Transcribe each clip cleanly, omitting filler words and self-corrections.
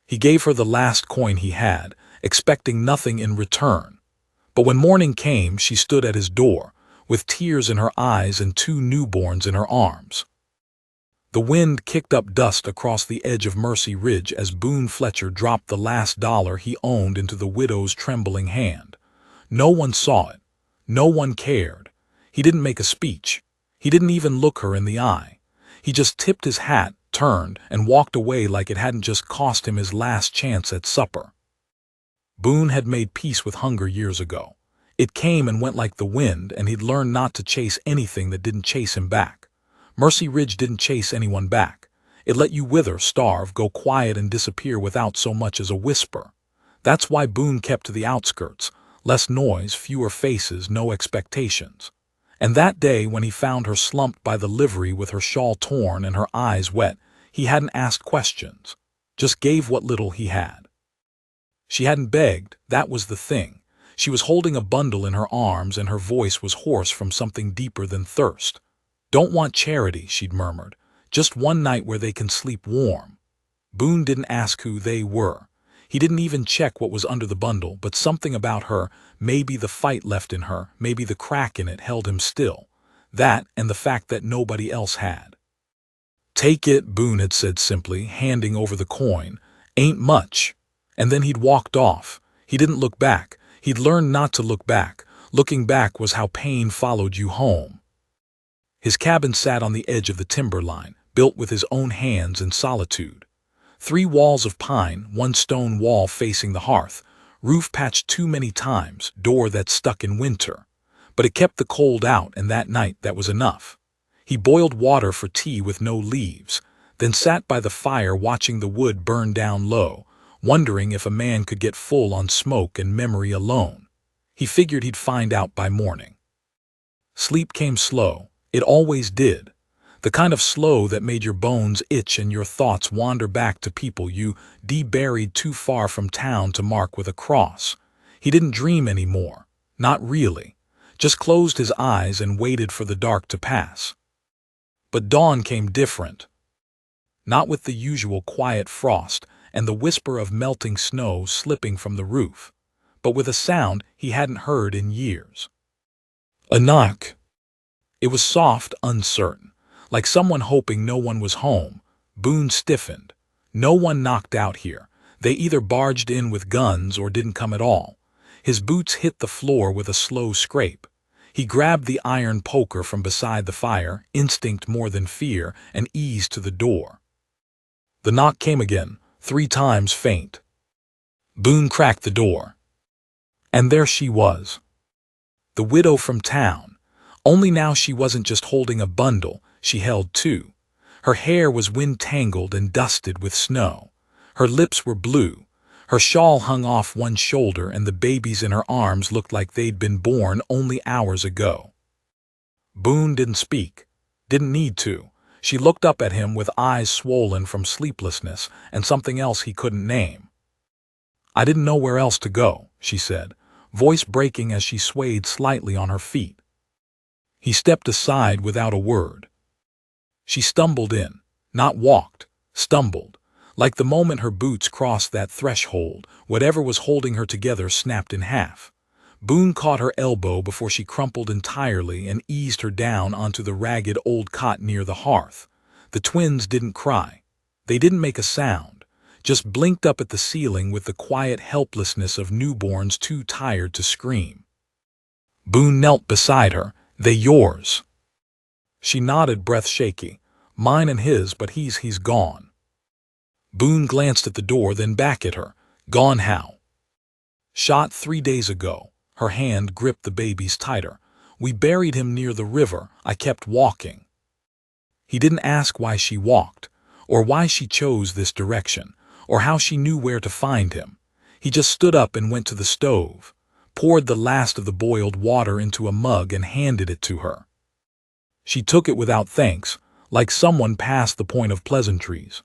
He gave her the last coin he had, expecting nothing in return. But when morning came, she stood at his door, with tears in her eyes and 2 newborns in her arms. The wind kicked up dust across the edge of Mercy Ridge as Boone Fletcher dropped the last dollar he owned into the widow's trembling hand. No one saw it. No one cared. He didn't make a speech. He didn't even look her in the eye. He just tipped his hat, turned, and walked away like it hadn't just cost him his last chance at supper. Boone had made peace with hunger years ago. It came and went like the wind, and he'd learned not to chase anything that didn't chase him back. Mercy Ridge didn't chase anyone back. It let you wither, starve, go quiet, and disappear without so much as a whisper. That's why Boone kept to the outskirts. Less noise, fewer faces, no expectations. And that day, when he found her slumped by the livery with her shawl torn and her eyes wet, he hadn't asked questions, just gave what little he had. She hadn't begged, that was the thing. She was holding a bundle in her arms, and her voice was hoarse from something deeper than thirst. "Don't want charity," she'd murmured. "Just one night where they can sleep warm." Boone didn't ask who they were. He didn't even check what was under the bundle, but something about her, maybe the fight left in her, maybe the crack in it, held him still. That, and the fact that nobody else had. "Take it," Boone had said simply, handing over the coin. "Ain't much." And then he'd walked off. He didn't look back. He'd learned not to look back. Looking back was how pain followed you home. His cabin sat on the edge of the timberline, built with his own hands in solitude. 3 walls of pine, 1 stone wall facing the hearth, roof patched too many times, door that stuck in winter. But it kept the cold out, and that night that was enough. He boiled water for tea with no leaves, then sat by the fire watching the wood burn down low, wondering if a man could get full on smoke and memory alone. He figured he'd find out by morning. Sleep came slow. It always did. The kind of slow that made your bones itch and your thoughts wander back to people you buried too far from town to mark with a cross. He didn't dream anymore. Not really. Just closed his eyes and waited for the dark to pass. But dawn came different. Not with the usual quiet frost and the whisper of melting snow slipping from the roof, but with a sound he hadn't heard in years. A knock. It was soft, uncertain, like someone hoping no one was home. Boone stiffened. No one knocked out here. They either barged in with guns or didn't come at all. His boots hit the floor with a slow scrape. He grabbed the iron poker from beside the fire, instinct more than fear, and eased to the door. The knock came again, 3 times faint. Boone cracked the door. And there she was. The widow from town. Only now she wasn't just holding a bundle, she held 2. Her hair was wind-tangled and dusted with snow. Her lips were blue. Her shawl hung off one shoulder, and the babies in her arms looked like they'd been born only hours ago. Boone didn't speak. Didn't need to. She looked up at him with eyes swollen from sleeplessness and something else he couldn't name. "I didn't know where else to go," she said, voice breaking as she swayed slightly on her feet. He stepped aside without a word. She stumbled in, not walked, stumbled. Like the moment her boots crossed that threshold, whatever was holding her together snapped in half. Boone caught her elbow before she crumpled entirely and eased her down onto the ragged old cot near the hearth. The twins didn't cry. They didn't make a sound, just blinked up at the ceiling with the quiet helplessness of newborns too tired to scream. Boone knelt beside her. "They yours?" She nodded, breath shaky. "Mine and his, but he's gone." Boone glanced at the door, then back at her. "Gone how?" "Shot 3 days ago." Her hand gripped the babies tighter. "We buried him near the river. I kept walking." He didn't ask why she walked, or why she chose this direction, or how she knew where to find him. He just stood up and went to the stove, poured the last of the boiled water into a mug and handed it to her. She took it without thanks, like someone past the point of pleasantries.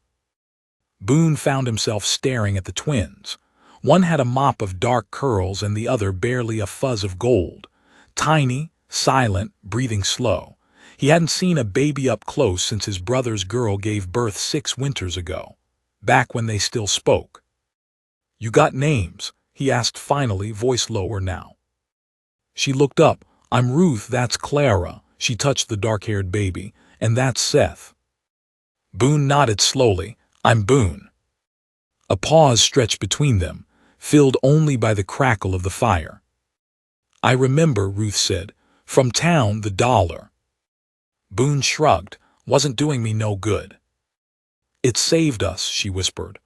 Boone found himself staring at the twins. One had a mop of dark curls and the other barely a fuzz of gold. Tiny, silent, breathing slow. He hadn't seen a baby up close since his brother's girl gave birth 6 winters ago, back when they still spoke. "You got names?" he asked finally, voice lower now. She looked up. "I'm Ruth, that's Clara." She touched the dark-haired baby. "And that's Seth." Boone nodded slowly. "I'm Boone." A pause stretched between them, filled only by the crackle of the fire. "I remember," Ruth said. "From town, the dollar." Boone shrugged. "Wasn't doing me no good." "It saved us," she whispered.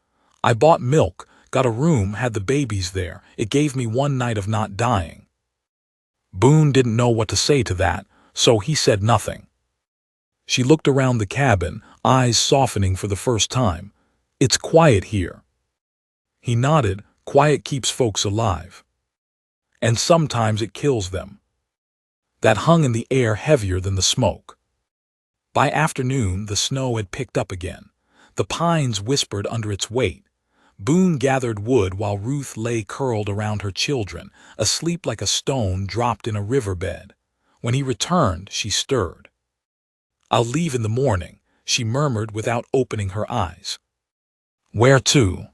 "I bought milk, got a room, had the babies there. It gave me one night of not dying." Boone didn't know what to say to that, so he said nothing. She looked around the cabin, eyes softening for the first time. "It's quiet here." He nodded. "Quiet keeps folks alive. And sometimes it kills them." That hung in the air heavier than the smoke. By afternoon, the snow had picked up again. The pines whispered under its weight. Boone gathered wood while Ruth lay curled around her children, asleep like a stone dropped in a riverbed. When he returned, she stirred. "I'll leave in the morning," she murmured without opening her eyes. "Where to?"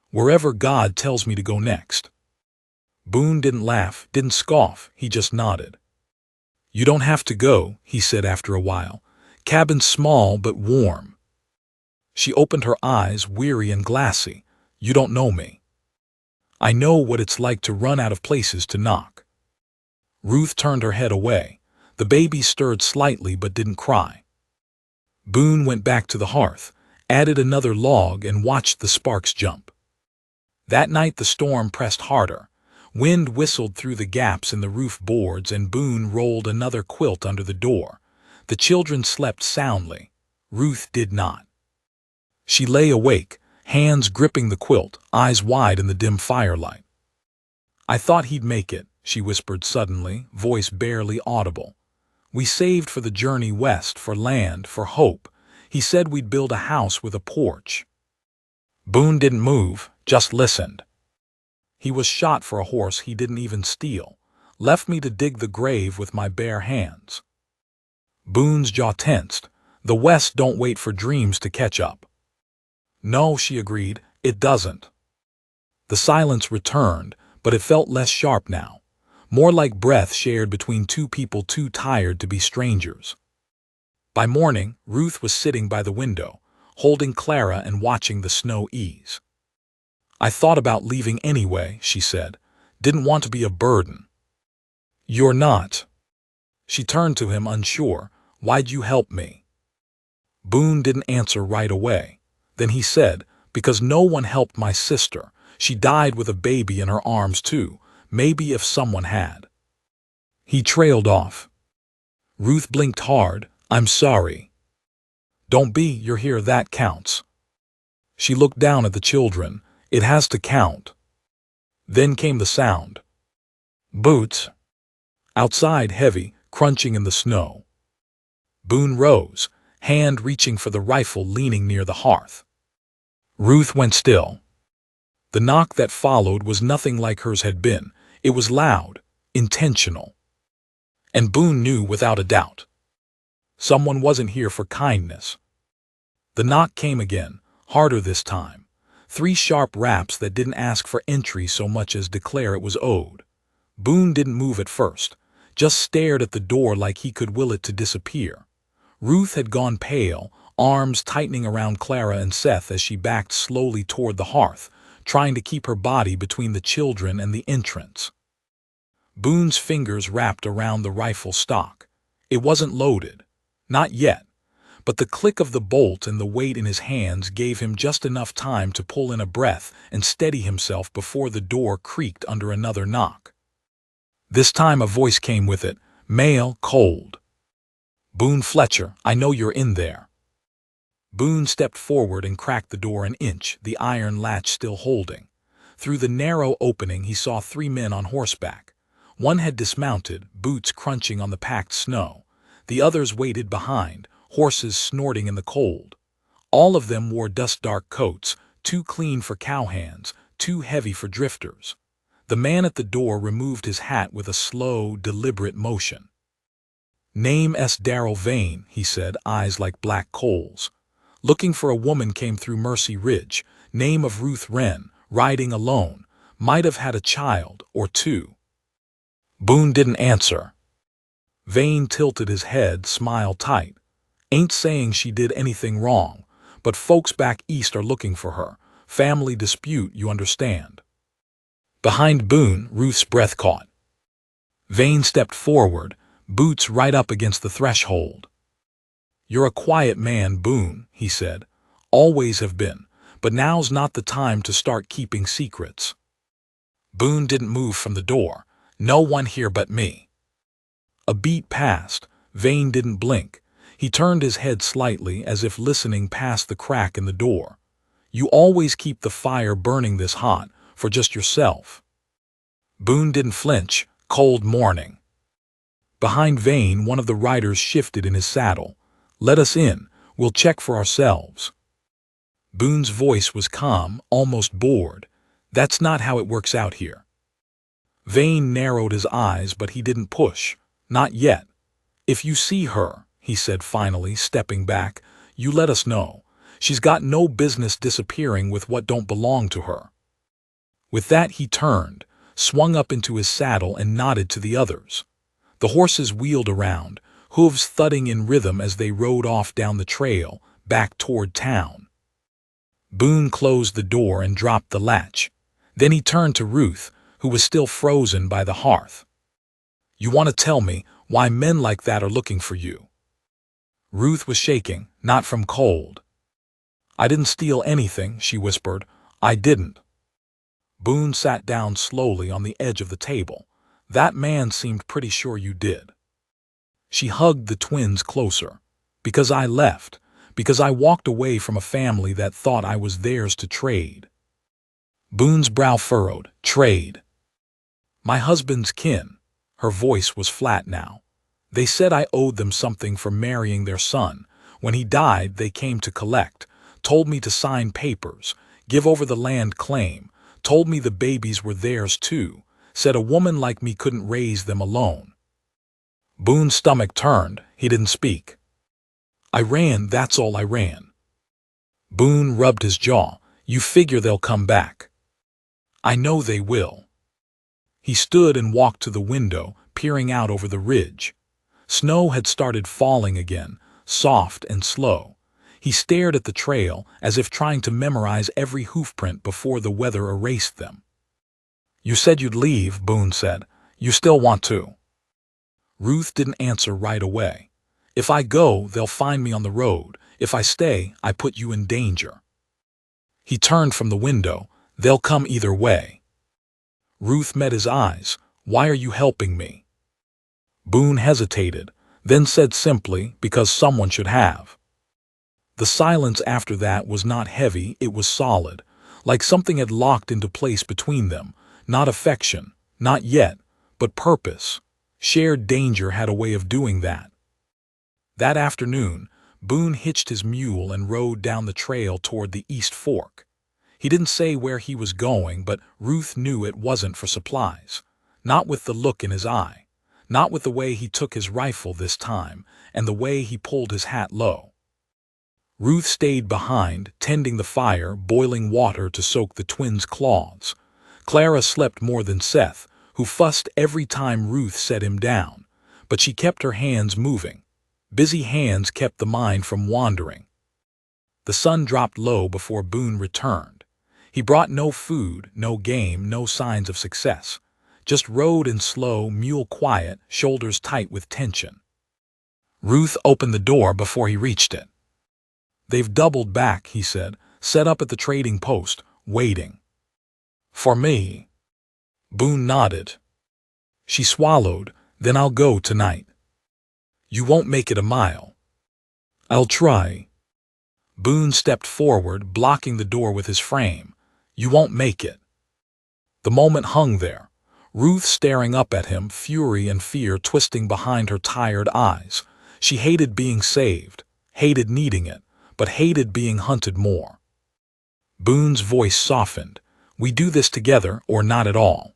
"Wherever God tells me to go next." Boone didn't laugh, didn't scoff, he just nodded. "You don't have to go," he said after a while. "Cabin's small but warm." She opened her eyes, weary and glassy. "You don't know me." "I know what it's like to run out of places to knock." Ruth turned her head away. The baby stirred slightly but didn't cry. Boone went back to the hearth, added another log, and watched the sparks jump. That night the storm pressed harder. Wind whistled through the gaps in the roof boards, and Boone rolled another quilt under the door. The children slept soundly. Ruth did not. She lay awake, hands gripping the quilt, eyes wide in the dim firelight. "I thought he'd make it," she whispered suddenly, voice barely audible. "We saved for the journey west, for land, for hope. He said we'd build a house with a porch." Boone didn't move, just listened. "He was shot for a horse he didn't even steal. Left me to dig the grave with my bare hands." Boone's jaw tensed. "The West don't wait for dreams to catch up." "No," she agreed, "it doesn't." The silence returned, but it felt less sharp now, more like breath shared between two people too tired to be strangers. By morning, Ruth was sitting by the window, holding Clara and watching the snow ease. "I thought about leaving anyway," she said. "Didn't want to be a burden." "You're not." She turned to him, unsure. "Why'd you help me?" Boone didn't answer right away. Then he said, "Because no one helped my sister. She died with a baby in her arms too. Maybe if someone had." He trailed off. Ruth blinked hard. "I'm sorry." "Don't be, you're here, that counts." She looked down at the children. "It has to count." Then came the sound. Boots. Outside, heavy, crunching in the snow. Boone rose, hand reaching for the rifle, leaning near the hearth. Ruth went still. The knock that followed was nothing like hers had been. It was loud, intentional. And Boone knew without a doubt. Someone wasn't here for kindness. The knock came again, harder this time. 3 sharp raps that didn't ask for entry so much as declare it was owed. Boone didn't move at first, just stared at the door like he could will it to disappear. Ruth had gone pale, arms tightening around Clara and Seth as she backed slowly toward the hearth, trying to keep her body between the children and the entrance. Boone's fingers wrapped around the rifle stock. It wasn't loaded. Not yet. But the click of the bolt and the weight in his hands gave him just enough time to pull in a breath and steady himself before the door creaked under another knock. This time a voice came with it, male, cold. "Boone Fletcher, I know you're in there." Boone stepped forward and cracked the door an inch, the iron latch still holding. Through the narrow opening he saw 3 men on horseback. One had dismounted, boots crunching on the packed snow. The others waited behind, horses snorting in the cold. All of them wore dust-dark coats, too clean for cowhands, too heavy for drifters. The man at the door removed his hat with a slow, deliberate motion. "Name S. Darrell Vane," he said, eyes like black coals. "Looking for a woman came through Mercy Ridge. Name of Ruth Wren. riding alone, might have had a child or two. Boone didn't answer. Vane tilted his head, smile tight. Ain't saying she did anything wrong, but folks back east are looking for her. Family dispute, you understand. Behind Boone, Ruth's breath caught. Vane stepped forward, boots right up against the threshold. "You're a quiet man, Boone," he said. "Always have been, but now's not the time to start keeping secrets." Boone didn't move from the door. "No one here but me." A beat passed. Vane didn't blink. He turned his head slightly as if listening past the crack in the door. "You always keep the fire burning this hot, for just yourself." Boone didn't flinch. Cold morning. Behind Vane, one of the riders shifted in his saddle. "Let us in. We'll check for ourselves." Boone's voice was calm, almost bored. "That's not how it works out here." Vane narrowed his eyes, but he didn't push. "Not yet. If you see her," he said finally, stepping back, "you let us know. She's got no business disappearing with what don't belong to her." With that he turned, swung up into his saddle and nodded to the others. The horses wheeled around, hooves thudding in rhythm as they rode off down the trail, back toward town. Boone closed the door and dropped the latch. Then he turned to Ruth, who was still frozen by the hearth. "You want to tell me why men like that are looking for you?" Ruth was shaking, not from cold. "I didn't steal anything," she whispered. "I didn't." Boone sat down slowly on the edge of the table. "That man seemed pretty sure you did." She hugged the twins closer. "Because I left. Because I walked away from a family that thought I was theirs to trade." Boone's brow furrowed. "Trade?" "My husband's kin." Her voice was flat now. "They said I owed them something for marrying their son. When he died, they came to collect. Told me to sign papers, give over the land claim. Told me the babies were theirs too. Said a woman like me couldn't raise them alone." Boone's stomach turned. He didn't speak. "I ran, that's all I ran." Boone rubbed his jaw. "You figure they'll come back." "I know they will." He stood and walked to the window, peering out over the ridge. Snow had started falling again, soft and slow. He stared at the trail as if trying to memorize every hoofprint before the weather erased them. "You said you'd leave," Boone said. "You still want to?" Ruth didn't answer right away. "If I go, they'll find me on the road. If I stay, I put you in danger." He turned from the window. "They'll come either way." Ruth met his eyes. "Why are you helping me?" Boone hesitated, then said simply, "Because someone should have." The silence after that was not heavy, it was solid, like something had locked into place between them. Not affection, not yet, but purpose. Shared danger had a way of doing that. That afternoon, Boone hitched his mule and rode down the trail toward the East Fork. He didn't say where he was going, but Ruth knew it wasn't for supplies. Not with the look in his eye. Not with the way he took his rifle this time, and the way he pulled his hat low. Ruth stayed behind, tending the fire, boiling water to soak the twins' cloths. Clara slept more than Seth, who fussed every time Ruth set him down, but she kept her hands moving. Busy hands kept the mind from wandering. The sun dropped low before Boone returned. He brought no food, no game, no signs of success. Just rode in slow, mule quiet, shoulders tight with tension. Ruth opened the door before he reached it. "They've doubled back," he said, "set up at the trading post, waiting." "For me?" Boone nodded. She swallowed. "Then I'll go tonight." "You won't make it a mile." "I'll try." Boone stepped forward, blocking the door with his frame. "You won't make it." The moment hung there. Ruth staring up at him, fury and fear twisting behind her tired eyes. She hated being saved, hated needing it, but hated being hunted more. Boone's voice softened. "We do this together or not at all."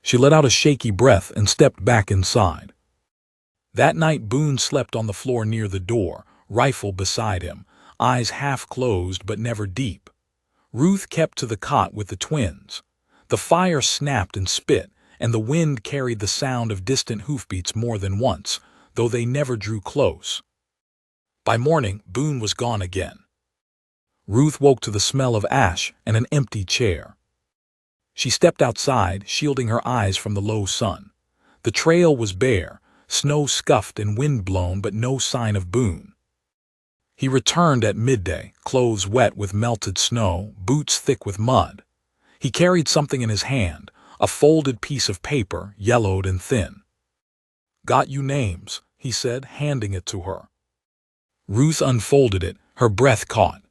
She let out a shaky breath and stepped back inside. That night Boone slept on the floor near the door, rifle beside him, eyes half closed but never deep. Ruth kept to the cot with the twins. The fire snapped and spit, and the wind carried the sound of distant hoofbeats more than once, though they never drew close. By morning, Boone was gone again. Ruth woke to the smell of ash and an empty chair. She stepped outside, shielding her eyes from the low sun. The trail was bare, snow scuffed and wind-blown, but no sign of Boone. He returned at midday, clothes wet with melted snow, boots thick with mud. He carried something in his hand, a folded piece of paper, yellowed and thin. "Got you names," he said, handing it to her. Ruth unfolded it, her breath caught.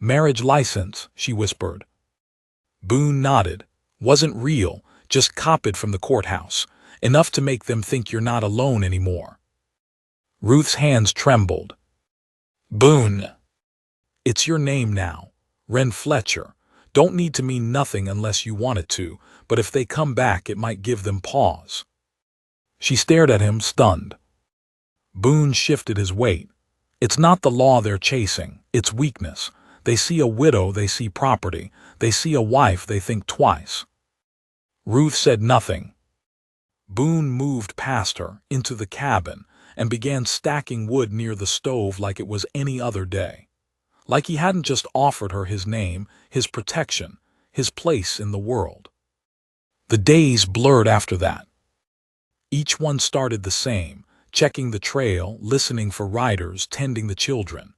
"Marriage license," she whispered. Boone nodded. "Wasn't real, just copied from the courthouse. Enough to make them think you're not alone anymore." Ruth's hands trembled. "Boone. It's your name now. Wren Fletcher. Don't need to mean nothing unless you want it to, but if they come back it might give them pause." She stared at him, stunned. Boone shifted his weight. "It's not the law they're chasing, it's weakness. They see a widow, they see property. They see a wife, they think twice." Ruth said nothing. Boone moved past her, into the cabin, and began stacking wood near the stove like it was any other day. Like he hadn't just offered her his name, his protection, his place in the world. The days blurred after that. Each one started the same, checking the trail, listening for riders, tending the children.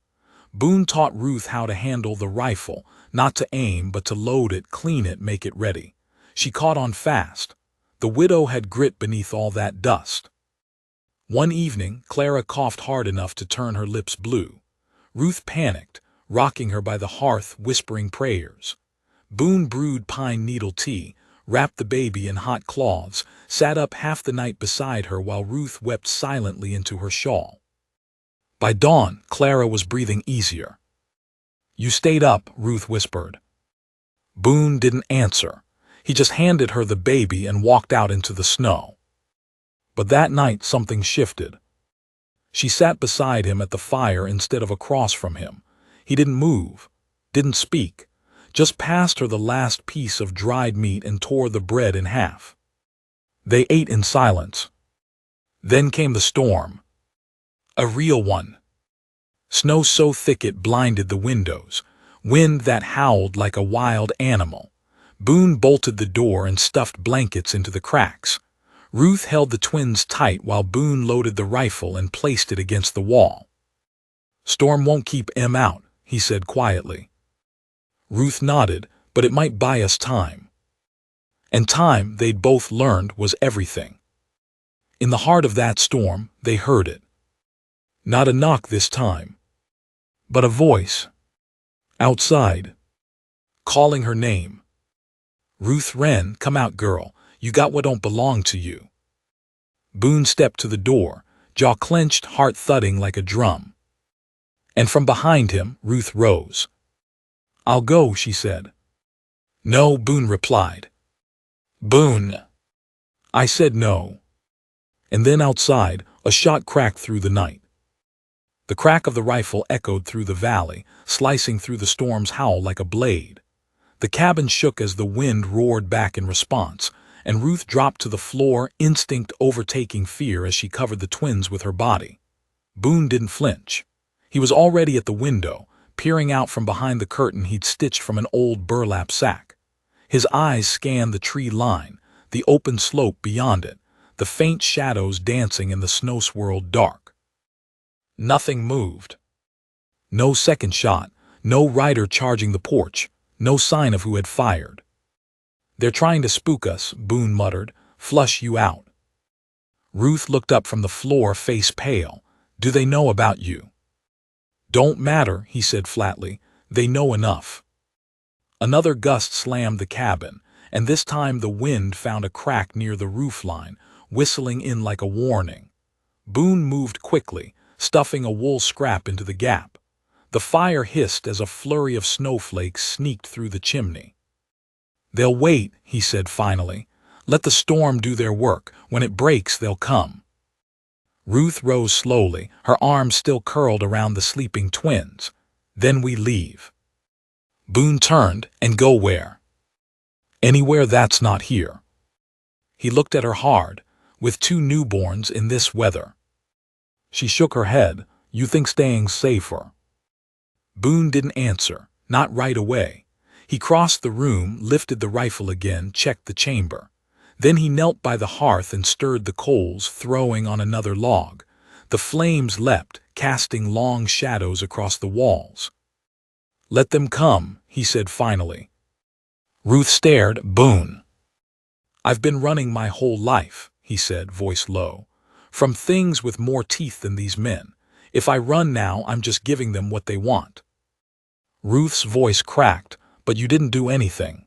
Boone taught Ruth how to handle the rifle, not to aim, but to load it, clean it, make it ready. She caught on fast. The widow had grit beneath all that dust. One evening, Clara coughed hard enough to turn her lips blue. Ruth panicked, rocking her by the hearth, whispering prayers. Boone brewed pine needle tea, wrapped the baby in hot cloths, sat up half the night beside her while Ruth wept silently into her shawl. By dawn, Clara was breathing easier. "You stayed up," Ruth whispered. Boone didn't answer. He just handed her the baby and walked out into the snow. But that night something shifted. She sat beside him at the fire instead of across from him. He didn't move, didn't speak, just passed her the last piece of dried meat and tore the bread in half. They ate in silence. Then came the storm. A real one. Snow so thick it blinded the windows, wind that howled like a wild animal. Boone bolted the door and stuffed blankets into the cracks. Ruth held the twins tight while Boone loaded the rifle and placed it against the wall. "Storm won't keep em out," he said quietly. Ruth nodded, "but it might buy us time." And time, they'd both learned, was everything. In the heart of that storm, they heard it. Not a knock this time, but a voice. Outside. Calling her name. "Ruth Wren, come out, girl. You got what don't belong to you." Boone stepped to the door, jaw clenched, heart thudding like a drum. And from behind him, Ruth rose. "I'll go," she said. "No," Boone replied. "Boone." "I said no." And then outside, a shot cracked through the night. The crack of the rifle echoed through the valley, slicing through the storm's howl like a blade. The cabin shook as the wind roared back in response, and Ruth dropped to the floor, instinct overtaking fear as she covered the twins with her body. Boone didn't flinch. He was already at the window, peering out from behind the curtain he'd stitched from an old burlap sack. His eyes scanned the tree line, the open slope beyond it, the faint shadows dancing in the snow-swirled dark. Nothing moved. No second shot, no rider charging the porch, no sign of who had fired. "They're trying to spook us," Boone muttered, "flush you out." Ruth looked up from the floor, face pale. "Do they know about you?" "Don't matter," he said flatly. "They know enough." Another gust slammed the cabin, and this time the wind found a crack near the roofline, whistling in like a warning. Boone moved quickly, stuffing a wool scrap into the gap. The fire hissed as a flurry of snowflakes sneaked through the chimney. "They'll wait," he said finally. "Let the storm do their work. When it breaks, they'll come." Ruth rose slowly, her arms still curled around the sleeping twins. "Then we leave." Boone turned. And go where? Anywhere that's not here. He looked at her hard. With 2 newborns in this weather. She shook her head. You think staying safer? Boone didn't answer, not right away. He crossed the room, lifted the rifle again, checked the chamber. Then he knelt by the hearth and stirred the coals, throwing on another log. The flames leapt, casting long shadows across the walls. Let them come, he said finally. Ruth stared. Boone. I've been running my whole life, he said, voice low. From things with more teeth than these men. If I run now, I'm just giving them what they want. Ruth's voice cracked. But you didn't do anything.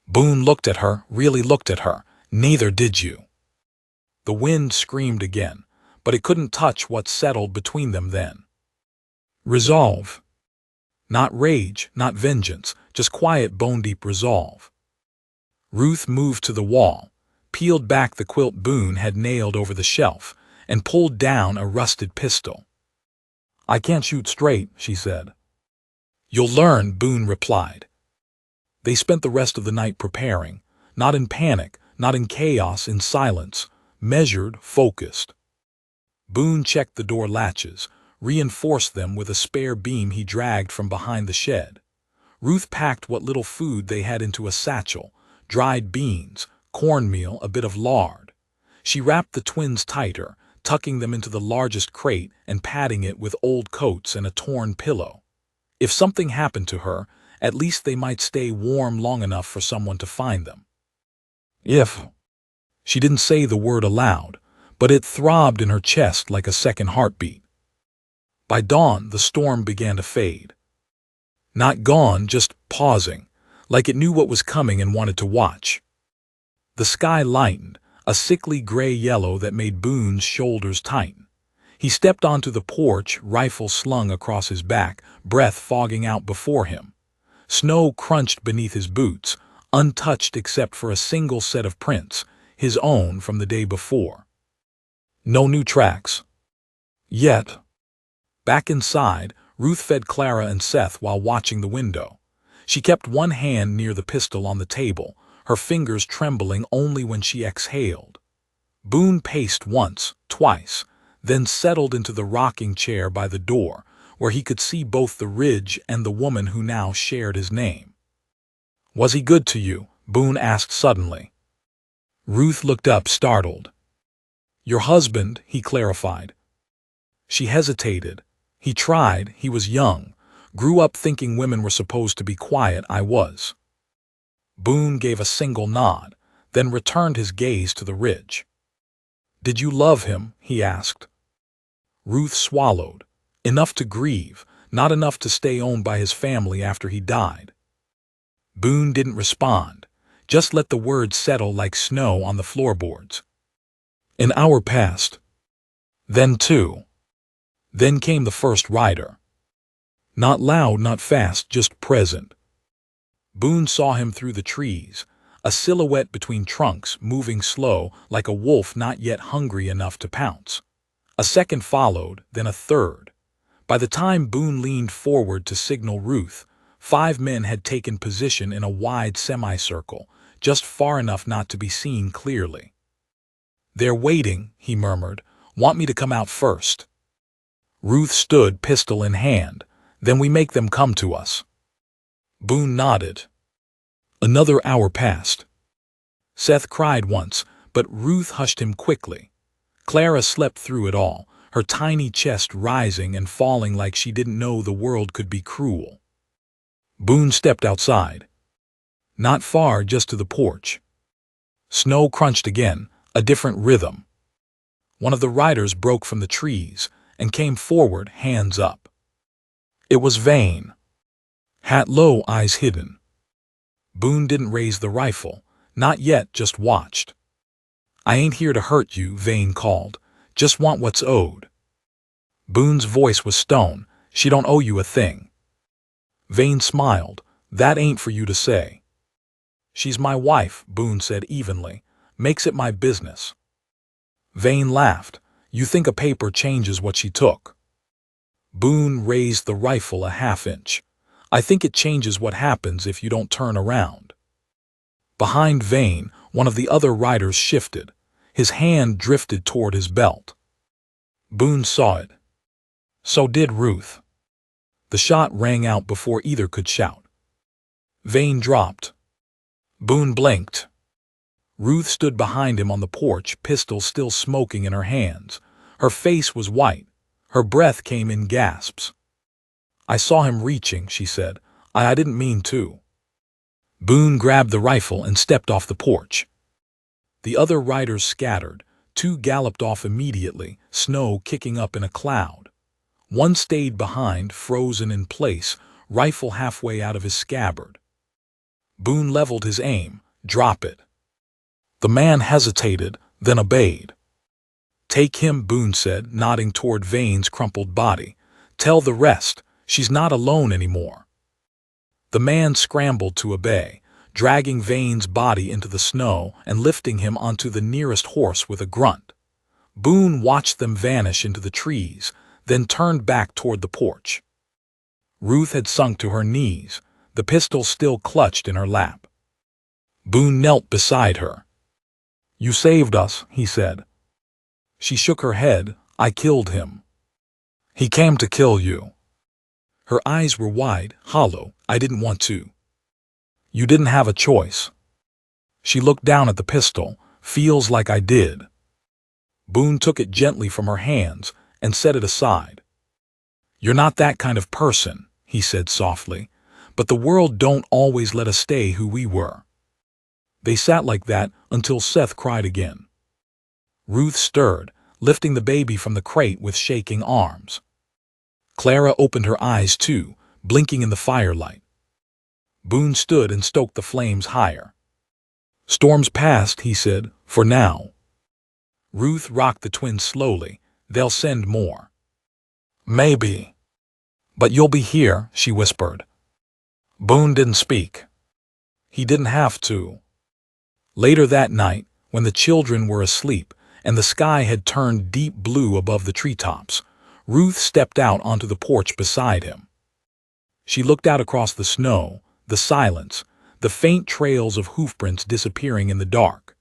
Boone looked at her, really looked at her. Neither did you. The wind screamed again, but it couldn't touch what settled between them then. Resolve. Not rage, not vengeance, just quiet bone-deep resolve. Ruth moved to the wall, peeled back the quilt Boone had nailed over the shelf, and pulled down a rusted pistol. I can't shoot straight, she said. You'll learn, Boone replied. They spent the rest of the night preparing, not in panic, not in chaos, in silence, measured, focused. Boone checked the door latches, reinforced them with a spare beam he dragged from behind the shed. Ruth packed what little food they had into a satchel, dried beans, cornmeal, a bit of lard. She wrapped the twins tighter, tucking them into the largest crate and padding it with old coats and a torn pillow. If something happened to her, at least they might stay warm long enough for someone to find them. If. She didn't say the word aloud, but it throbbed in her chest like a second heartbeat. By dawn, the storm began to fade. Not gone, just pausing, like it knew what was coming and wanted to watch. The sky lightened, a sickly gray yellow that made Boone's shoulders tighten. He stepped onto the porch, rifle slung across his back, breath fogging out before him. Snow crunched beneath his boots, untouched except for a single set of prints, his own from the day before. No new tracks. Yet. Back inside, Ruth fed Clara and Seth while watching the window. She kept one hand near the pistol on the table, her fingers trembling only when she exhaled. Boone paced once, twice, then settled into the rocking chair by the door, where he could see both the ridge and the woman who now shared his name. Was he good to you? Boone asked suddenly. Ruth looked up, startled. Your husband, he clarified. She hesitated. He tried, he was young, grew up thinking women were supposed to be quiet. I was. Boone gave a single nod, then returned his gaze to the ridge. Did you love him? He asked. Ruth swallowed. Enough to grieve, not enough to stay owned by his family after he died. Boone didn't respond, just let the words settle like snow on the floorboards. An hour passed. Then 2. Then came the first rider. Not loud, not fast, just present. Boone saw him through the trees, a silhouette between trunks, moving slow, like a wolf not yet hungry enough to pounce. A second followed, then a third. By the time Boone leaned forward to signal Ruth, 5 men had taken position in a wide semicircle, just far enough not to be seen clearly. They're waiting, he murmured. Want me to come out first? Ruth stood, pistol in hand. Then we make them come to us. Boone nodded. Another hour passed. Seth cried once, but Ruth hushed him quickly. Clara slept through it all, her tiny chest rising and falling like she didn't know the world could be cruel. Boone stepped outside. Not far, just to the porch. Snow crunched again, a different rhythm. One of the riders broke from the trees and came forward, hands up. It was Vane. Hat low, eyes hidden. Boone didn't raise the rifle, not yet, just watched. I ain't here to hurt you, Vane called. Just want what's owed. Boone's voice was stone. She don't owe you a thing. Vane smiled. That ain't for you to say. She's my wife, Boone said evenly. Makes it my business. Vane laughed. You think a paper changes what she took? Boone raised the rifle a half-inch. I think it changes what happens if you don't turn around. Behind Vane, one of the other riders shifted. His hand drifted toward his belt. Boone saw it. So did Ruth. The shot rang out before either could shout. Vane dropped. Boone blinked. Ruth stood behind him on the porch, pistol still smoking in her hands. Her face was white. Her breath came in gasps. I saw him reaching, she said. I didn't mean to. Boone grabbed the rifle and stepped off the porch. The other riders scattered. 2 galloped off immediately, snow kicking up in a cloud. One stayed behind, frozen in place, rifle halfway out of his scabbard. Boone leveled his aim. Drop it. The man hesitated, then obeyed. Take him, Boone said, nodding toward Vane's crumpled body. Tell the rest, she's not alone anymore. The man scrambled to obey, dragging Vane's body into the snow and lifting him onto the nearest horse with a grunt. Boone watched them vanish into the trees, then turned back toward the porch. Ruth had sunk to her knees, the pistol still clutched in her lap. Boone knelt beside her. You saved us, he said. She shook her head. I killed him. He came to kill you. Her eyes were wide, hollow. I didn't want to. You didn't have a choice. She looked down at the pistol. Feels like I did. Boone took it gently from her hands and set it aside. You're not that kind of person, he said softly, but the world don't always let us stay who we were. They sat like that until Seth cried again. Ruth stirred, lifting the baby from the crate with shaking arms. Clara opened her eyes too, blinking in the firelight. Boone stood and stoked the flames higher. Storm's past, he said, for now. Ruth rocked the twins slowly. They'll send more. Maybe. But you'll be here, she whispered. Boone didn't speak. He didn't have to. Later that night, when the children were asleep and the sky had turned deep blue above the treetops, Ruth stepped out onto the porch beside him. She looked out across the snow, the silence, the faint trails of hoofprints disappearing in the dark.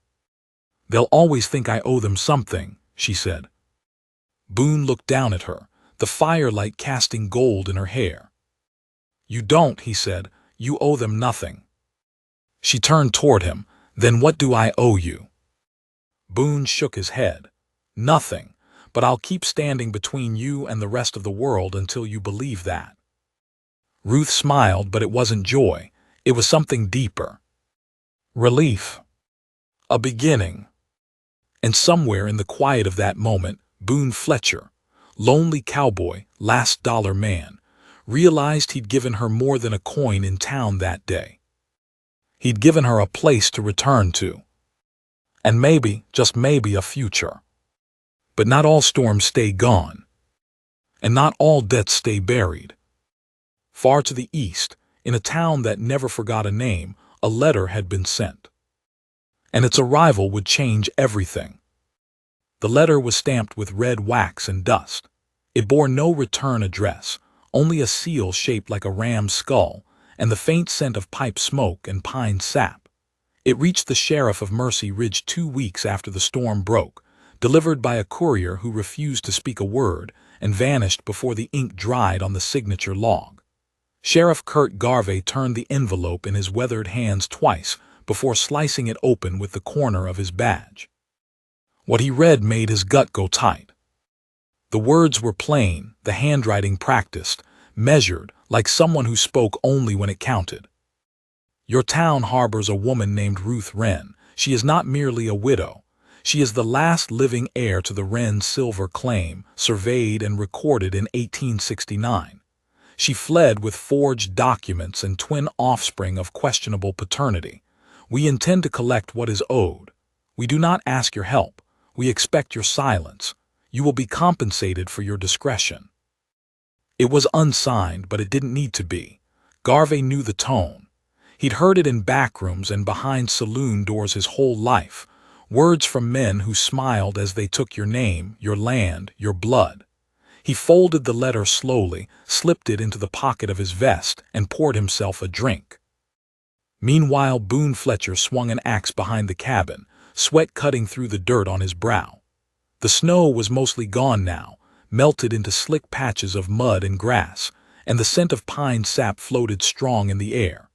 They'll always think I owe them something, she said. Boone looked down at her, the firelight casting gold in her hair. You don't, he said. You owe them nothing. She turned toward him. Then what do I owe you? Boone shook his head. Nothing, but I'll keep standing between you and the rest of the world until you believe that. Ruth smiled, but it wasn't joy. It was something deeper. Relief. A beginning. And somewhere in the quiet of that moment, Boone Fletcher, lonely cowboy, last dollar man, realized he'd given her more than a coin in town that day. He'd given her a place to return to. And maybe, just maybe, a future. But not all storms stay gone. And not all debts stay buried. Far to the east, in a town that never forgot a name, a letter had been sent. And its arrival would change everything. The letter was stamped with red wax and dust. It bore no return address, only a seal shaped like a ram's skull, and the faint scent of pipe smoke and pine sap. It reached the sheriff of Mercy Ridge 2 weeks after the storm broke, delivered by a courier who refused to speak a word and vanished before the ink dried on the signature log. Sheriff Kurt Garvey turned the envelope in his weathered hands twice before slicing it open with the corner of his badge. What he read made his gut go tight. The words were plain, the handwriting practiced, measured, like someone who spoke only when it counted. Your town harbors a woman named Ruth Wren. She is not merely a widow. She is the last living heir to the Wren silver claim, surveyed and recorded in 1869. She fled with forged documents and twin offspring of questionable paternity. We intend to collect what is owed. We do not ask your help. We expect your silence. You will be compensated for your discretion. It was unsigned, but it didn't need to be. Garvey knew the tone. He'd heard it in backrooms and behind saloon doors his whole life. Words from men who smiled as they took your name, your land, your blood. He folded the letter slowly, slipped it into the pocket of his vest, and poured himself a drink. Meanwhile, Boone Fletcher swung an axe behind the cabin, sweat cutting through the dirt on his brow. The snow was mostly gone now, melted into slick patches of mud and grass, and the scent of pine sap floated strong in the air.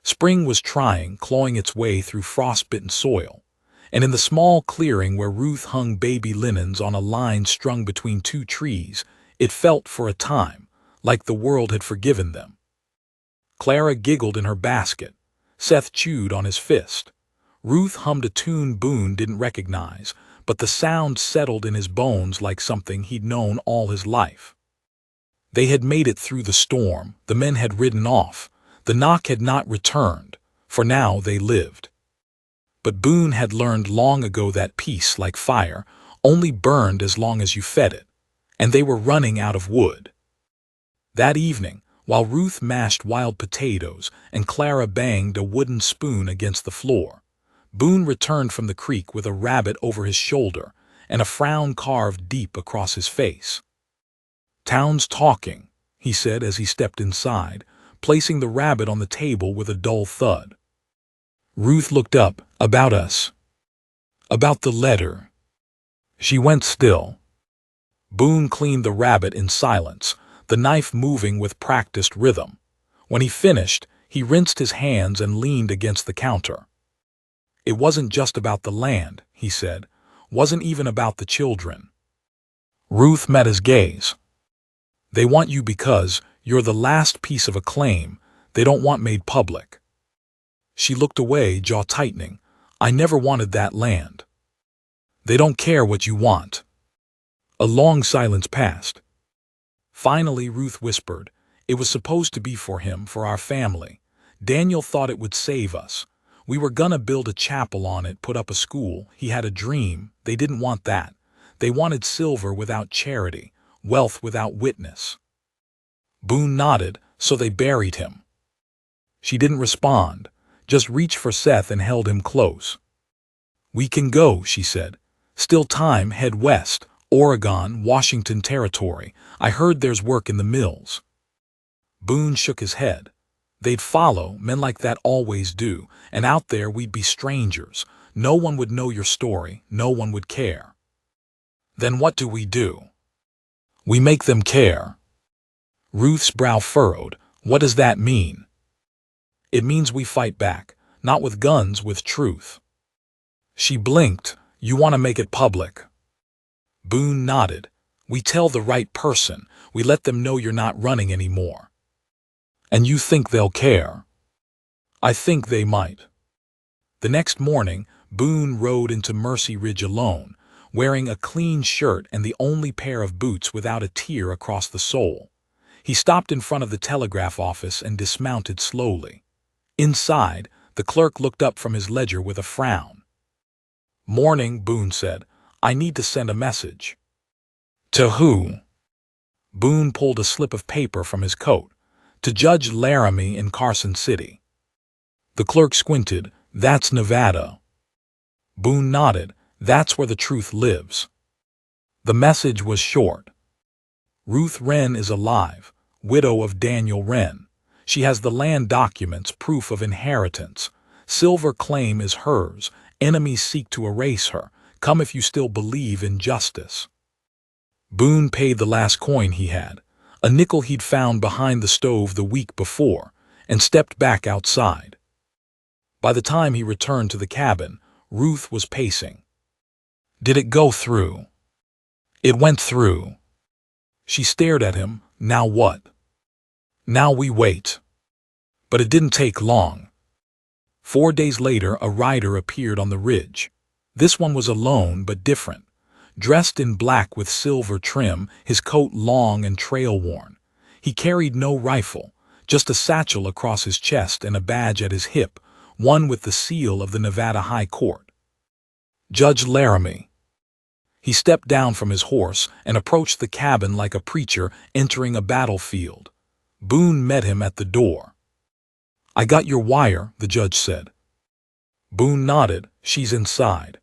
Spring was trying, clawing its way through frostbitten soil, and in the small clearing where Ruth hung baby linens on a line strung between two trees, it felt for a time like the world had forgiven them. Clara giggled in her basket. Seth chewed on his fist. Ruth hummed a tune Boone didn't recognize, but the sound settled in his bones like something he'd known all his life. They had made it through the storm, the men had ridden off, the knock had not returned, for now they lived. But Boone had learned long ago that peace, like fire, only burned as long as you fed it, and they were running out of wood. That evening, while Ruth mashed wild potatoes and Clara banged a wooden spoon against the floor, Boone returned from the creek with a rabbit over his shoulder and a frown carved deep across his face. "Town's talking," he said as he stepped inside, placing the rabbit on the table with a dull thud. Ruth looked up. "About us." "About the letter." She went still. Boone cleaned the rabbit in silence, the knife moving with practiced rhythm. When he finished, he rinsed his hands and leaned against the counter. "It wasn't just about the land," he said, "wasn't even about the children." Ruth met his gaze. "They want you because you're the last piece of a claim they don't want made public." She looked away, jaw tightening. "I never wanted that land." "They don't care what you want." A long silence passed. Finally, Ruth whispered, "It was supposed to be for him, for our family. Daniel thought it would save us. We were gonna build a chapel on it, put up a school. He had a dream. They didn't want that. They wanted silver without charity, wealth without witness." Boone nodded. "So they buried him." She didn't respond, just reached for Seth and held him close. "We can go," she said. "Still time, head west. Oregon, Washington Territory. I heard there's work in the mills." Boone shook his head. "They'd follow, men like that always do, and out there we'd be strangers. No one would know your story, no one would care." "Then what do? "We make them care." Ruth's brow furrowed. "What does that mean?" "It means we fight back, not with guns, with truth." She blinked. "You want to make it public?" Boone nodded. "We tell the right person. We let them know you're not running anymore." "And you think they'll care?" "I think they might." The next morning, Boone rode into Mercy Ridge alone, wearing a clean shirt and the only pair of boots without a tear across the sole. He stopped in front of the telegraph office and dismounted slowly. Inside, the clerk looked up from his ledger with a frown. "Morning," Boone said. "I need to send a message." "To who?" Boone pulled a slip of paper from his coat. "To Judge Laramie in Carson City." The clerk squinted. "That's Nevada." Boone nodded. "That's where the truth lives." The message was short. "Ruth Wren is alive, widow of Daniel Wren. She has the land documents, proof of inheritance. Silver claim is hers. Enemies seek to erase her. Come if you still believe in justice." Boone paid the last coin he had, a nickel he'd found behind the stove the week before, and stepped back outside. By the time he returned to the cabin, Ruth was pacing. "Did it go through?" "It went through." She stared at him. "Now what?" "Now we wait." But it didn't take long. 4 days later, a rider appeared on the ridge. This one was alone but different. Dressed in black with silver trim, his coat long and trail-worn. He carried no rifle, just a satchel across his chest and a badge at his hip, one with the seal of the Nevada High Court. "Judge Laramie." He stepped down from his horse and approached the cabin like a preacher entering a battlefield. Boone met him at the door. "I got your wire," the judge said. Boone nodded. "She's inside."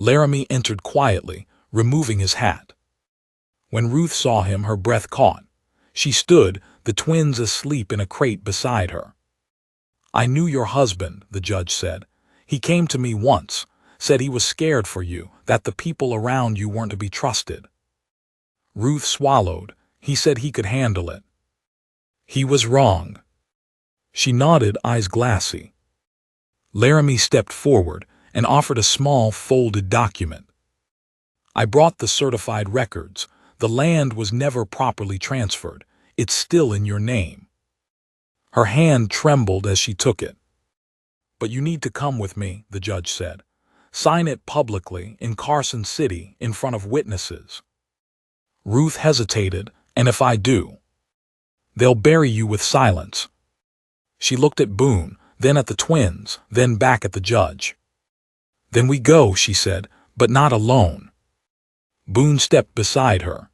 Laramie entered quietly, removing his hat. When Ruth saw him, her breath caught. She stood, the twins asleep in a crate beside her. "I knew your husband," the judge said. "He came to me once, said he was scared for you, that the people around you weren't to be trusted." Ruth swallowed. He said he could handle it. He was wrong. She nodded, eyes glassy. Laramie stepped forward and offered a small, folded document. "I brought the certified records. The land was never properly transferred. It's still in your name." Her hand trembled as she took it. "But you need to come with me," the judge said. "Sign it publicly in Carson City in front of witnesses." Ruth hesitated. "And if I do?" "They'll bury you with silence." She looked at Boone, then at the twins, then back at the judge. "Then we go," she said, "but not alone." Boone stepped beside her.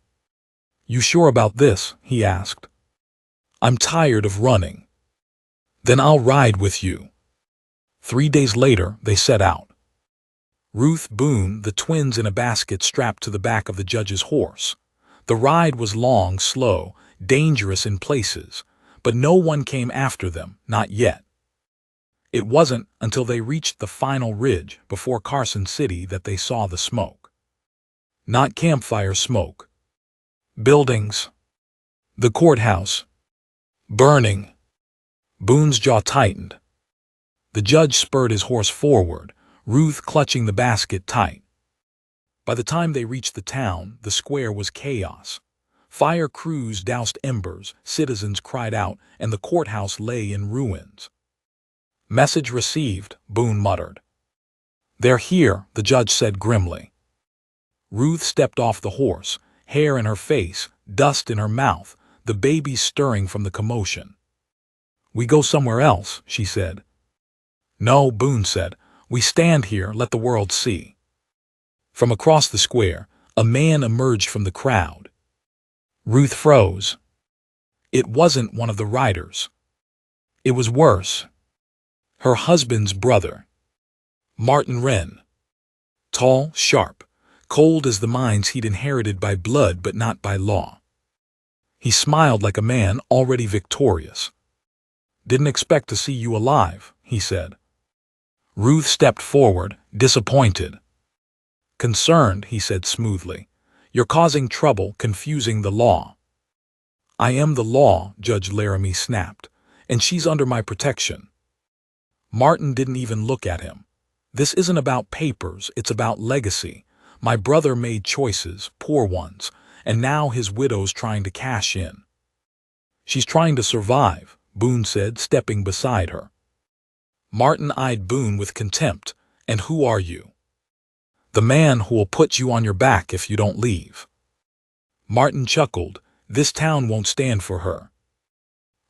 "You sure about this?" he asked. "I'm tired of running." "Then I'll ride with you." 3 days later, they set out. Ruth, Boone, the twins in a basket strapped to the back of the judge's horse. The ride was long, slow, dangerous in places, but no one came after them, not yet. It wasn't until they reached the final ridge before Carson City that they saw the smoke. Not campfire smoke. Buildings. The courthouse. Burning. Boone's jaw tightened. The judge spurred his horse forward, Ruth clutching the basket tight. By the time they reached the town, the square was chaos. Fire crews doused embers, citizens cried out, and the courthouse lay in ruins. "Message received," Boone muttered. "They're here," the judge said grimly. Ruth stepped off the horse, hair in her face, dust in her mouth, the baby stirring from the commotion. "We go somewhere else," she said. "No," Boone said. "We stand here, let the world see." From across the square, a man emerged from the crowd. Ruth froze. It wasn't one of the riders. It was worse. Her husband's brother. Martin Wren. Tall, sharp, cold as the minds he'd inherited by blood but not by law. He smiled like a man already victorious. "Didn't expect to see you alive," he said. Ruth stepped forward, disappointed. "Concerned," he said smoothly. "You're causing trouble, confusing the law." "I am the law," Judge Laramie snapped, "and she's under my protection." Martin didn't even look at him. "This isn't about papers, it's about legacy. My brother made choices, poor ones, and now his widow's trying to cash in." "She's trying to survive," Boone said, stepping beside her. Martin eyed Boone with contempt. "And who are you?" "The man who will put you on your back if you don't leave." Martin chuckled. "This town won't stand for her."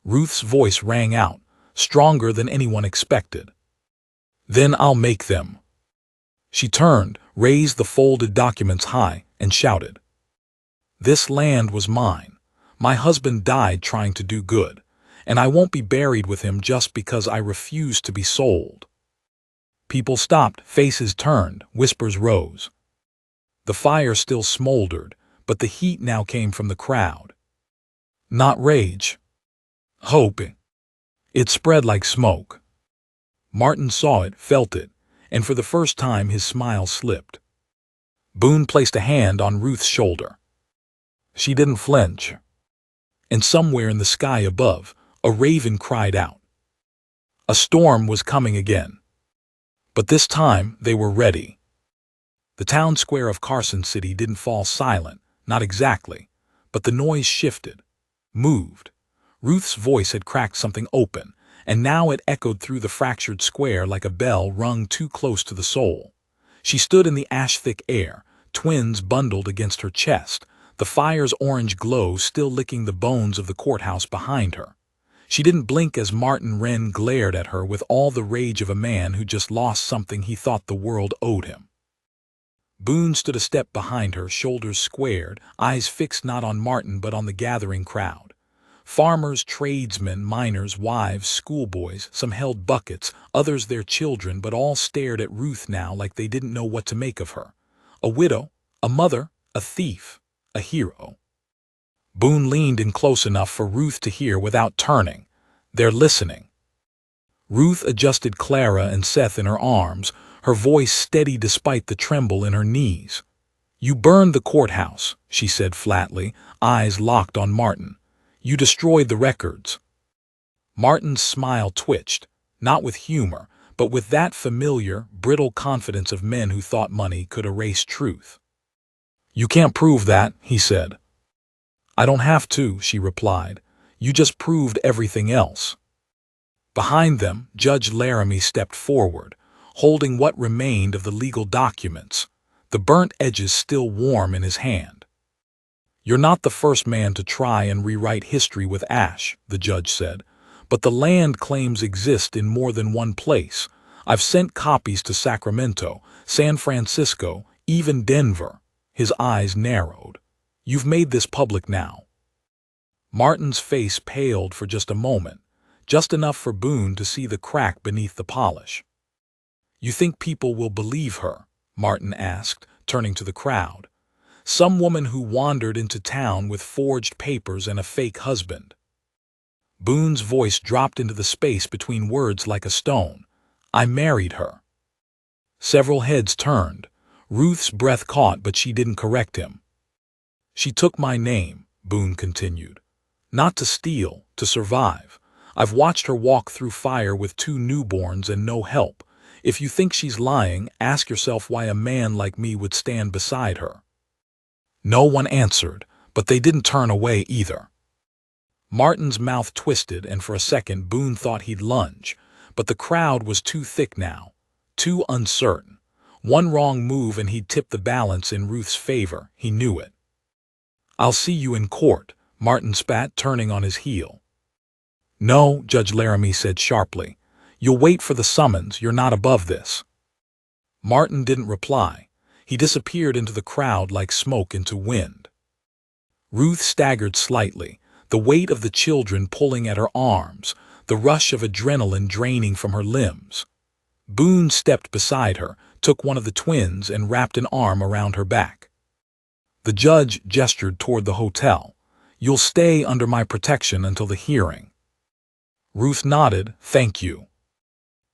Ruth's voice rang out, stronger than anyone expected. "Then I'll make them." She turned, raised the folded documents high, and shouted. "This land was mine. My husband died trying to do good, and I won't be buried with him just because I refuse to be sold." People stopped, faces turned, whispers rose. The fire still smoldered, but the heat now came from the crowd. Not rage. Hope. It spread like smoke. Martin saw it, felt it, and for the first time his smile slipped. Boone placed a hand on Ruth's shoulder. She didn't flinch. And somewhere in the sky above, a raven cried out. A storm was coming again. But this time they were ready. The town square of Carson City didn't fall silent, not exactly, but the noise shifted, moved. Ruth's voice had cracked something open, and now it echoed through the fractured square like a bell rung too close to the soul. She stood in the ash-thick air, twins bundled against her chest, the fire's orange glow still licking the bones of the courthouse behind her. She didn't blink as Martin Wren glared at her with all the rage of a man who just lost something he thought the world owed him. Boone stood a step behind her, shoulders squared, eyes fixed not on Martin but on the gathering crowd. Farmers, tradesmen, miners, wives, schoolboys, some held buckets, others their children, but all stared at Ruth now like they didn't know what to make of her. A widow, a mother, a thief, a hero. Boone leaned in close enough for Ruth to hear without turning. "They're listening." Ruth adjusted Clara and Seth in her arms, her voice steady despite the tremble in her knees. "You burned the courthouse," she said flatly, eyes locked on Martin. "You destroyed the records." Martin's smile twitched, not with humor, but with that familiar, brittle confidence of men who thought money could erase truth. "You can't prove that," he said. "I don't have to," she replied. "You just proved everything else." Behind them, Judge Laramie stepped forward, holding what remained of the legal documents, the burnt edges still warm in his hand. "You're not the first man to try and rewrite history with ash," the judge said, "but the land claims exist in more than one place. I've sent copies to Sacramento, San Francisco, even Denver." His eyes narrowed. "You've made this public now." Martin's face paled for just a moment, just enough for Boone to see the crack beneath the polish. "You think people will believe her?" Martin asked, turning to the crowd. "Some woman who wandered into town with forged papers and a fake husband." Boone's voice dropped into the space between words like a stone. "I married her." Several heads turned. Ruth's breath caught, but she didn't correct him. "She took my name," Boone continued. "Not to steal, to survive. I've watched her walk through fire with 2 newborns and no help. If you think she's lying, ask yourself why a man like me would stand beside her." No one answered, but they didn't turn away either. Martin's mouth twisted, and for a second Boone thought he'd lunge, but the crowd was too thick now, too uncertain. One wrong move and he'd tip the balance in Ruth's favor, he knew it. "I'll see you in court," Martin spat, turning on his heel. "No," Judge Laramie said sharply. "You'll wait for the summons, you're not above this." Martin didn't reply. He disappeared into the crowd like smoke into wind. Ruth staggered slightly, the weight of the children pulling at her arms, the rush of adrenaline draining from her limbs. Boone stepped beside her, took one of the twins, and wrapped an arm around her back. The judge gestured toward the hotel. "You'll stay under my protection until the hearing." Ruth nodded, "Thank you."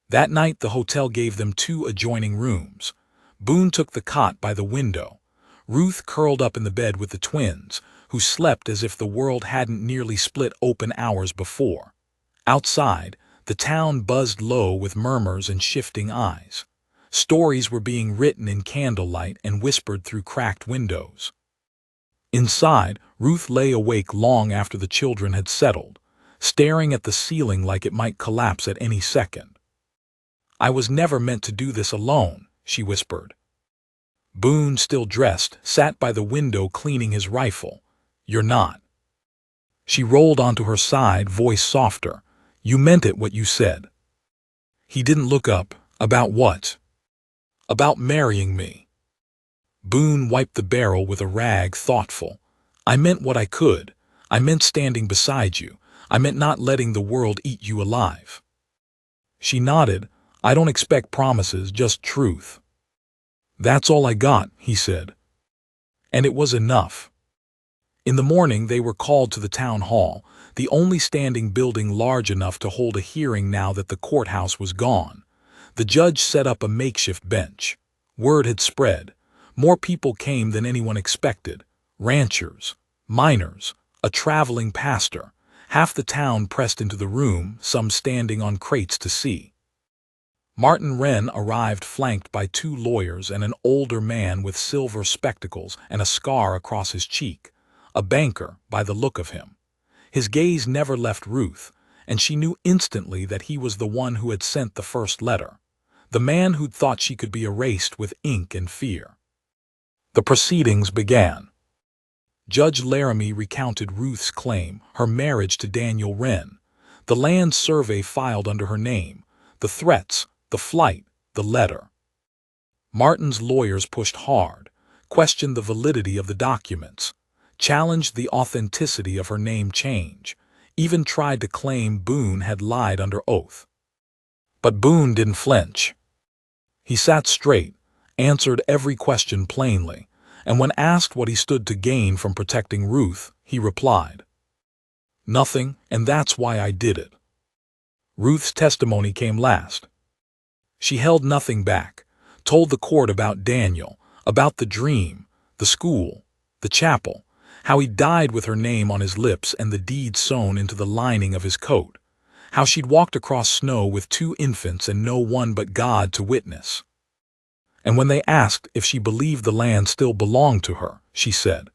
That night the hotel gave them 2 adjoining rooms. Boone took the cot by the window. Ruth curled up in the bed with the twins, who slept as if the world hadn't nearly split open hours before. Outside, the town buzzed low with murmurs and shifting eyes. Stories were being written in candlelight and whispered through cracked windows. Inside, Ruth lay awake long after the children had settled, staring at the ceiling like it might collapse at any second. "I was never meant to do this alone," she whispered. Boone, still dressed, sat by the window cleaning his rifle. "You're not." She rolled onto her side, voice softer. "You meant it what you said." He didn't look up. "About what?" "About marrying me." Boone wiped the barrel with a rag, thoughtful. "I meant what I could. I meant standing beside you. I meant not letting the world eat you alive." She nodded. "I don't expect promises, just truth." "That's all I got," he said. And it was enough. In the morning they were called to the town hall, the only standing building large enough to hold a hearing now that the courthouse was gone. The judge set up a makeshift bench. Word had spread. More people came than anyone expected. Ranchers, miners, a traveling pastor. Half the town pressed into the room, some standing on crates to see. Martin Wren arrived flanked by 2 lawyers and an older man with silver spectacles and a scar across his cheek, a banker by the look of him. His gaze never left Ruth, and she knew instantly that he was the one who had sent the first letter, the man who'd thought she could be erased with ink and fear. The proceedings began. Judge Laramie recounted Ruth's claim, her marriage to Daniel Wren, the land survey filed under her name, the threats, the flight, the letter. Martin's lawyers pushed hard, questioned the validity of the documents, challenged the authenticity of her name change, even tried to claim Boone had lied under oath. But Boone didn't flinch. He sat straight, answered every question plainly, and when asked what he stood to gain from protecting Ruth, he replied, "Nothing, and that's why I did it." Ruth's testimony came last. She held nothing back, told the court about Daniel, about the dream, the school, the chapel, how he died with her name on his lips and the deed sewn into the lining of his coat, how she'd walked across snow with 2 infants and no one but God to witness. And when they asked if she believed the land still belonged to her, she said,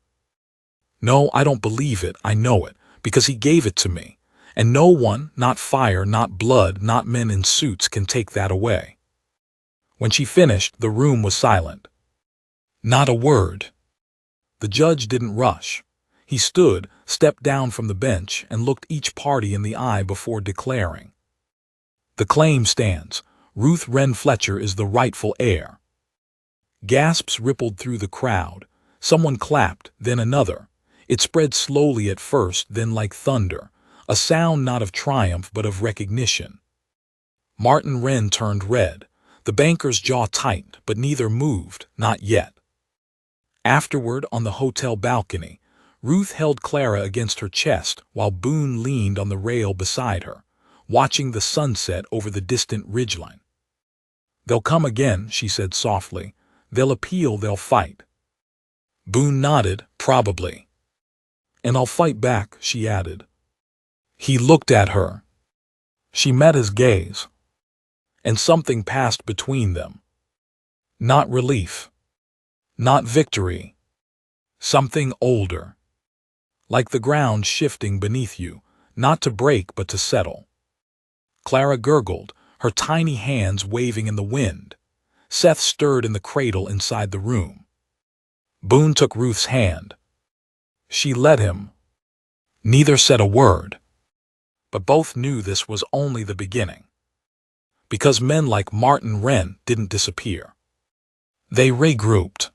"No, I don't believe it, I know it, because he gave it to me, and no one, not fire, not blood, not men in suits, can take that away." When she finished, the room was silent. Not a word. The judge didn't rush. He stood, stepped down from the bench, and looked each party in the eye before declaring, "The claim stands. Ruth Wren Fletcher is the rightful heir." Gasps rippled through the crowd. Someone clapped, then another. It spread slowly at first, then like thunder, a sound not of triumph but of recognition. Martin Wren turned red. The banker's jaw tightened, but neither moved, not yet. Afterward, on the hotel balcony, Ruth held Clara against her chest while Boone leaned on the rail beside her, watching the sunset over the distant ridgeline. "They'll come again," she said softly. "They'll appeal, they'll fight." Boone nodded, "Probably." "And I'll fight back," she added. He looked at her. She met his gaze. And something passed between them. Not relief. Not victory. Something older. Like the ground shifting beneath you, not to break but to settle. Clara gurgled, her tiny hands waving in the wind. Seth stirred in the cradle inside the room. Boone took Ruth's hand. She let him. Neither said a word. But both knew this was only the beginning. Because men like Martin Wren didn't disappear. They regrouped.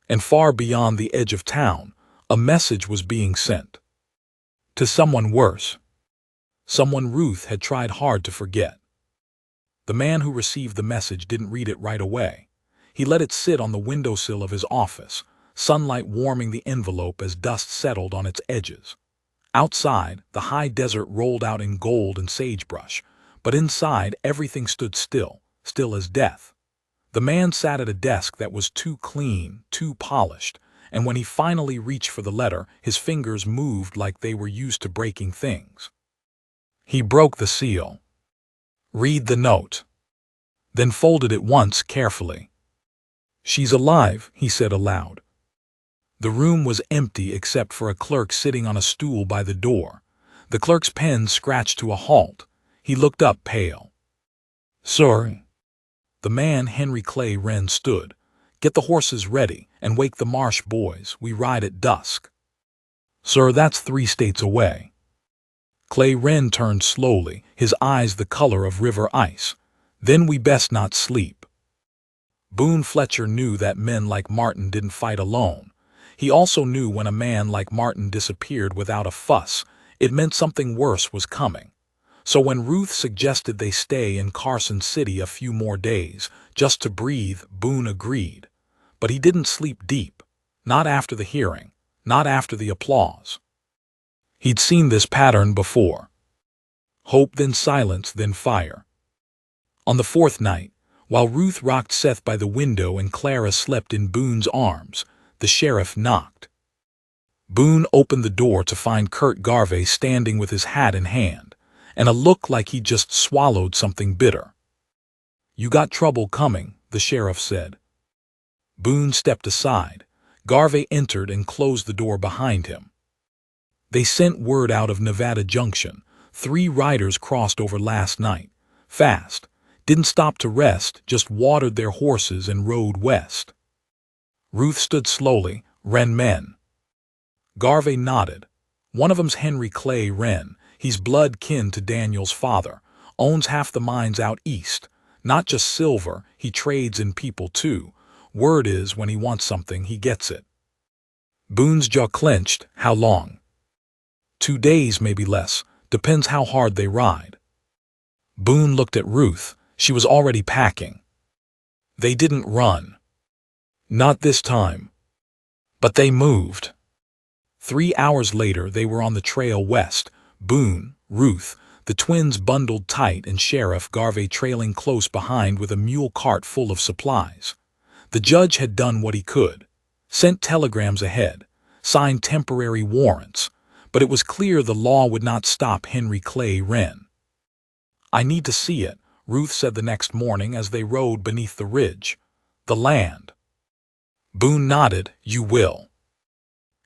And far beyond the edge of town, a message was being sent. To someone worse. Someone Ruth had tried hard to forget. The man who received the message didn't read it right away. He let it sit on the windowsill of his office, sunlight warming the envelope as dust settled on its edges. Outside, the high desert rolled out in gold and sagebrush, but inside everything stood still, still as death. The man sat at a desk that was too clean, too polished, and when he finally reached for the letter, his fingers moved like they were used to breaking things. He broke the seal. "Read the note." Then folded it once carefully. "She's alive," he said aloud. The room was empty except for a clerk sitting on a stool by the door. The clerk's pen scratched to a halt. He looked up, pale. "Sorry." The man, Henry Clay Wren, stood. "Get the horses ready and wake the Marsh boys. We ride at dusk." "Sir, that's 3 states away." Clay Wren turned slowly, his eyes the color of river ice. "Then we best not sleep." Boone Fletcher knew that men like Martin didn't fight alone. He also knew when a man like Martin disappeared without a fuss, it meant something worse was coming. So when Ruth suggested they stay in Carson City a few more days, just to breathe, Boone agreed. But he didn't sleep deep. Not after the hearing. Not after the applause. He'd seen this pattern before. Hope, then silence, then fire. On the 4th night, while Ruth rocked Seth by the window and Clara slept in Boone's arms, the sheriff knocked. Boone opened the door to find Kurt Garvey standing with his hat in hand, and a look like he'd just swallowed something bitter. "You got trouble coming," the sheriff said. Boone stepped aside. Garvey entered and closed the door behind him. "They sent word out of Nevada Junction. 3 riders crossed over last night. Fast. Didn't stop to rest, just watered their horses and rode west." Ruth stood slowly. "Wren men." Garvey nodded. "One of 'em's Henry Clay Wren. He's blood kin to Daniel's father. Owns half the mines out east. Not just silver, he trades in people too. Word is, when he wants something, he gets it." Boone's jaw clenched. "How long?" 2 days, maybe less. Depends how hard they ride." Boone looked at Ruth. She was already packing. "They didn't run." "Not this time." But they moved. 3 hours later, they were on the trail west. Boone, Ruth, the twins bundled tight, and Sheriff Garvey trailing close behind with a mule cart full of supplies. The judge had done what he could, sent telegrams ahead, signed temporary warrants, but it was clear the law would not stop Henry Clay Wren. "I need to see it," Ruth said the next morning as they rode beneath the ridge. "The land." Boone nodded. "You will."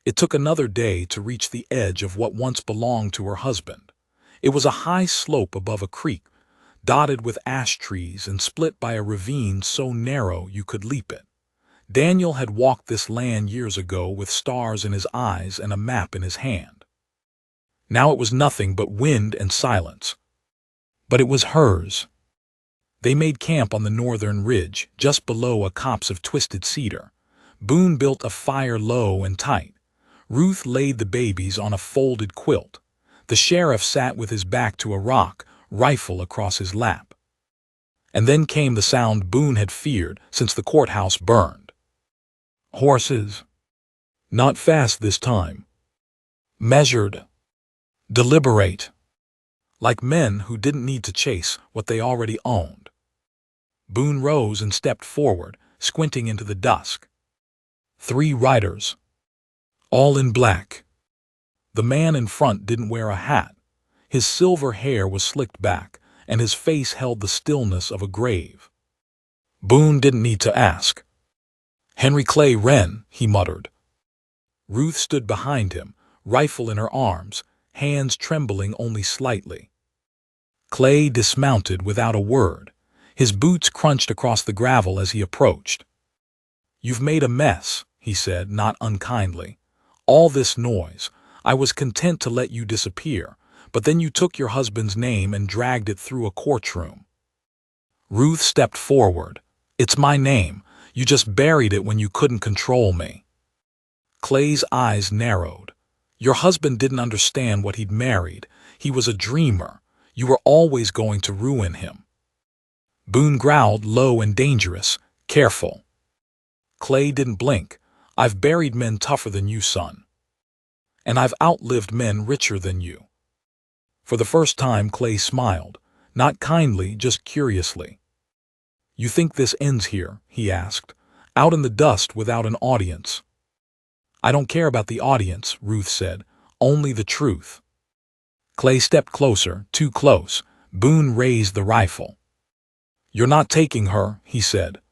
It took another day to reach the edge of what once belonged to her husband. It was a high slope above a creek, dotted with ash trees and split by a ravine so narrow you could leap it. Daniel had walked this land years ago with stars in his eyes and a map in his hand. Now it was nothing but wind and silence. But it was hers. They made camp on the northern ridge, just below a copse of twisted cedar. Boone built a fire low and tight. Ruth laid the babies on a folded quilt. The sheriff sat with his back to a rock, rifle across his lap. And then came the sound Boone had feared since the courthouse burned. Horses. Not fast this time. Measured. Deliberate. Like men who didn't need to chase what they already owned. Boone rose and stepped forward, squinting into the dusk. 3 riders. All in black. The man in front didn't wear a hat. His silver hair was slicked back, and his face held the stillness of a grave. Boone didn't need to ask. "Henry Clay Wren," he muttered. Ruth stood behind him, rifle in her arms, hands trembling only slightly. Clay dismounted without a word. His boots crunched across the gravel as he approached. "You've made a mess," he said, not unkindly. "All this noise. I was content to let you disappear, but then you took your husband's name and dragged it through a courtroom." Ruth stepped forward. "It's my name. You just buried it when you couldn't control me." Clay's eyes narrowed. "Your husband didn't understand what he'd married. He was a dreamer. You were always going to ruin him." Boone growled, low and dangerous, "Careful." Clay didn't blink. "I've buried men tougher than you, son. And I've outlived men richer than you." For the first time, Clay smiled, not kindly, just curiously. "You think this ends here?" he asked, "out in the dust without an audience?" "I don't care about the audience," Ruth said, "only the truth." Clay stepped closer, too close. Boone raised the rifle. "You're not taking her," he said.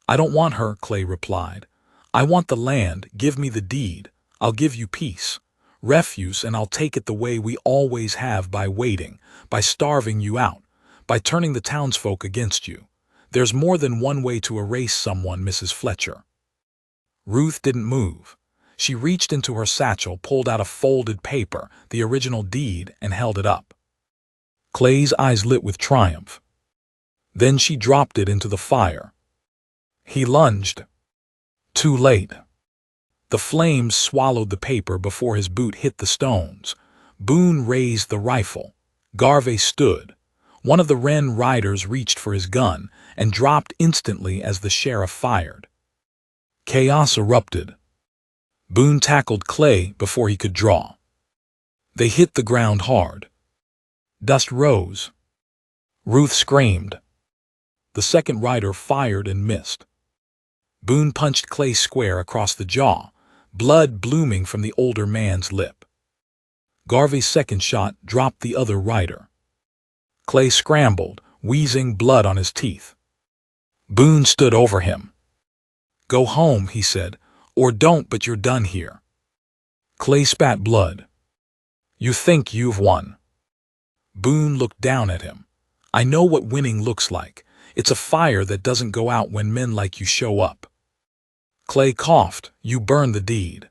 "I don't want her," Clay replied. "I want the land. Give me the deed. I'll give you peace, refuse, and I'll take it the way we always have, by waiting, by starving you out, by turning the townsfolk against you. There's more than one way to erase someone, Mrs. Fletcher." Ruth didn't move. She reached into her satchel, pulled out a folded paper, the original deed, and held it up. Clay's eyes lit with triumph. Then she dropped it into the fire. He lunged. Too late. The flames swallowed the paper before his boot hit the stones. Boone raised the rifle. Garvey stood. One of the Wren riders reached for his gun and dropped instantly as the sheriff fired. Chaos erupted. Boone tackled Clay before he could draw. They hit the ground hard. Dust rose. Ruth screamed. The second rider fired and missed. Boone punched Clay square across the jaw, blood blooming from the older man's lip. Garvey's second shot dropped the other rider. Clay scrambled, wheezing, blood on his teeth. Boone stood over him. "Go home," he said, "or don't, but you're done here." Clay spat blood. "You think you've won." Boone looked down at him. "I know what winning looks like. It's a fire that doesn't go out when men like you show up." Clay coughed. "You burned the deed."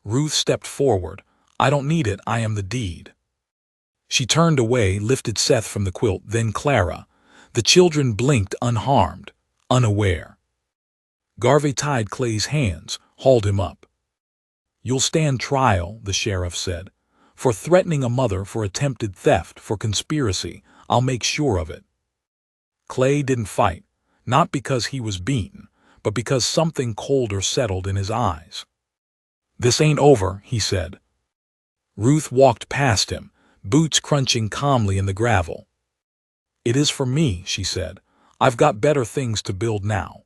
Ruth stepped forward. "I don't need it. I am the deed." She turned away, lifted Seth from the quilt, then Clara. The children blinked, unharmed, unaware. Garvey tied Clay's hands, hauled him up. "You'll stand trial," the sheriff said, "for threatening a mother, for attempted theft, for conspiracy. I'll make sure of it." Clay didn't fight, not because he was beaten, but because something colder settled in his eyes. "This ain't over," he said. Ruth walked past him, boots crunching calmly in the gravel. "It is for me," she said. "I've got better things to build now."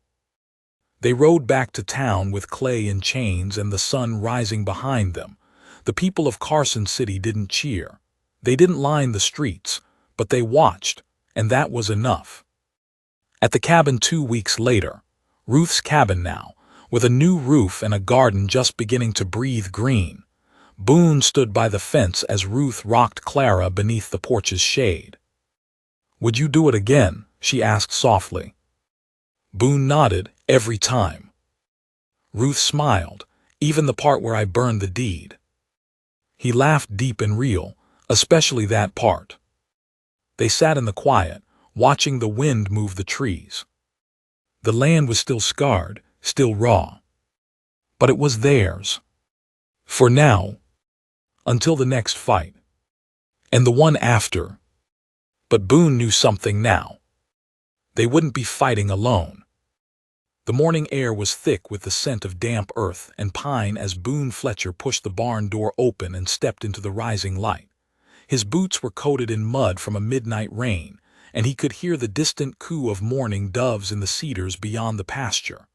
They rode back to town with Clay in chains and the sun rising behind them. The people of Carson City didn't cheer. They didn't line the streets, but they watched, and that was enough. At the cabin 2 weeks later, Ruth's cabin now, with a new roof and a garden just beginning to breathe green, Boone stood by the fence as Ruth rocked Clara beneath the porch's shade. "Would you do it again?" she asked softly. Boone nodded, "Every time." Ruth smiled, "Even the part where I burned the deed." He laughed deep and real, especially that part. They sat in the quiet, watching the wind move the trees. The land was still scarred, still raw. But it was theirs. For now. Until the next fight. And the one after. But Boone knew something now. They wouldn't be fighting alone. The morning air was thick with the scent of damp earth and pine as Boone Fletcher pushed the barn door open and stepped into the rising light. His boots were coated in mud from a midnight rain, and he could hear the distant coo of mourning doves in the cedars beyond the pasture.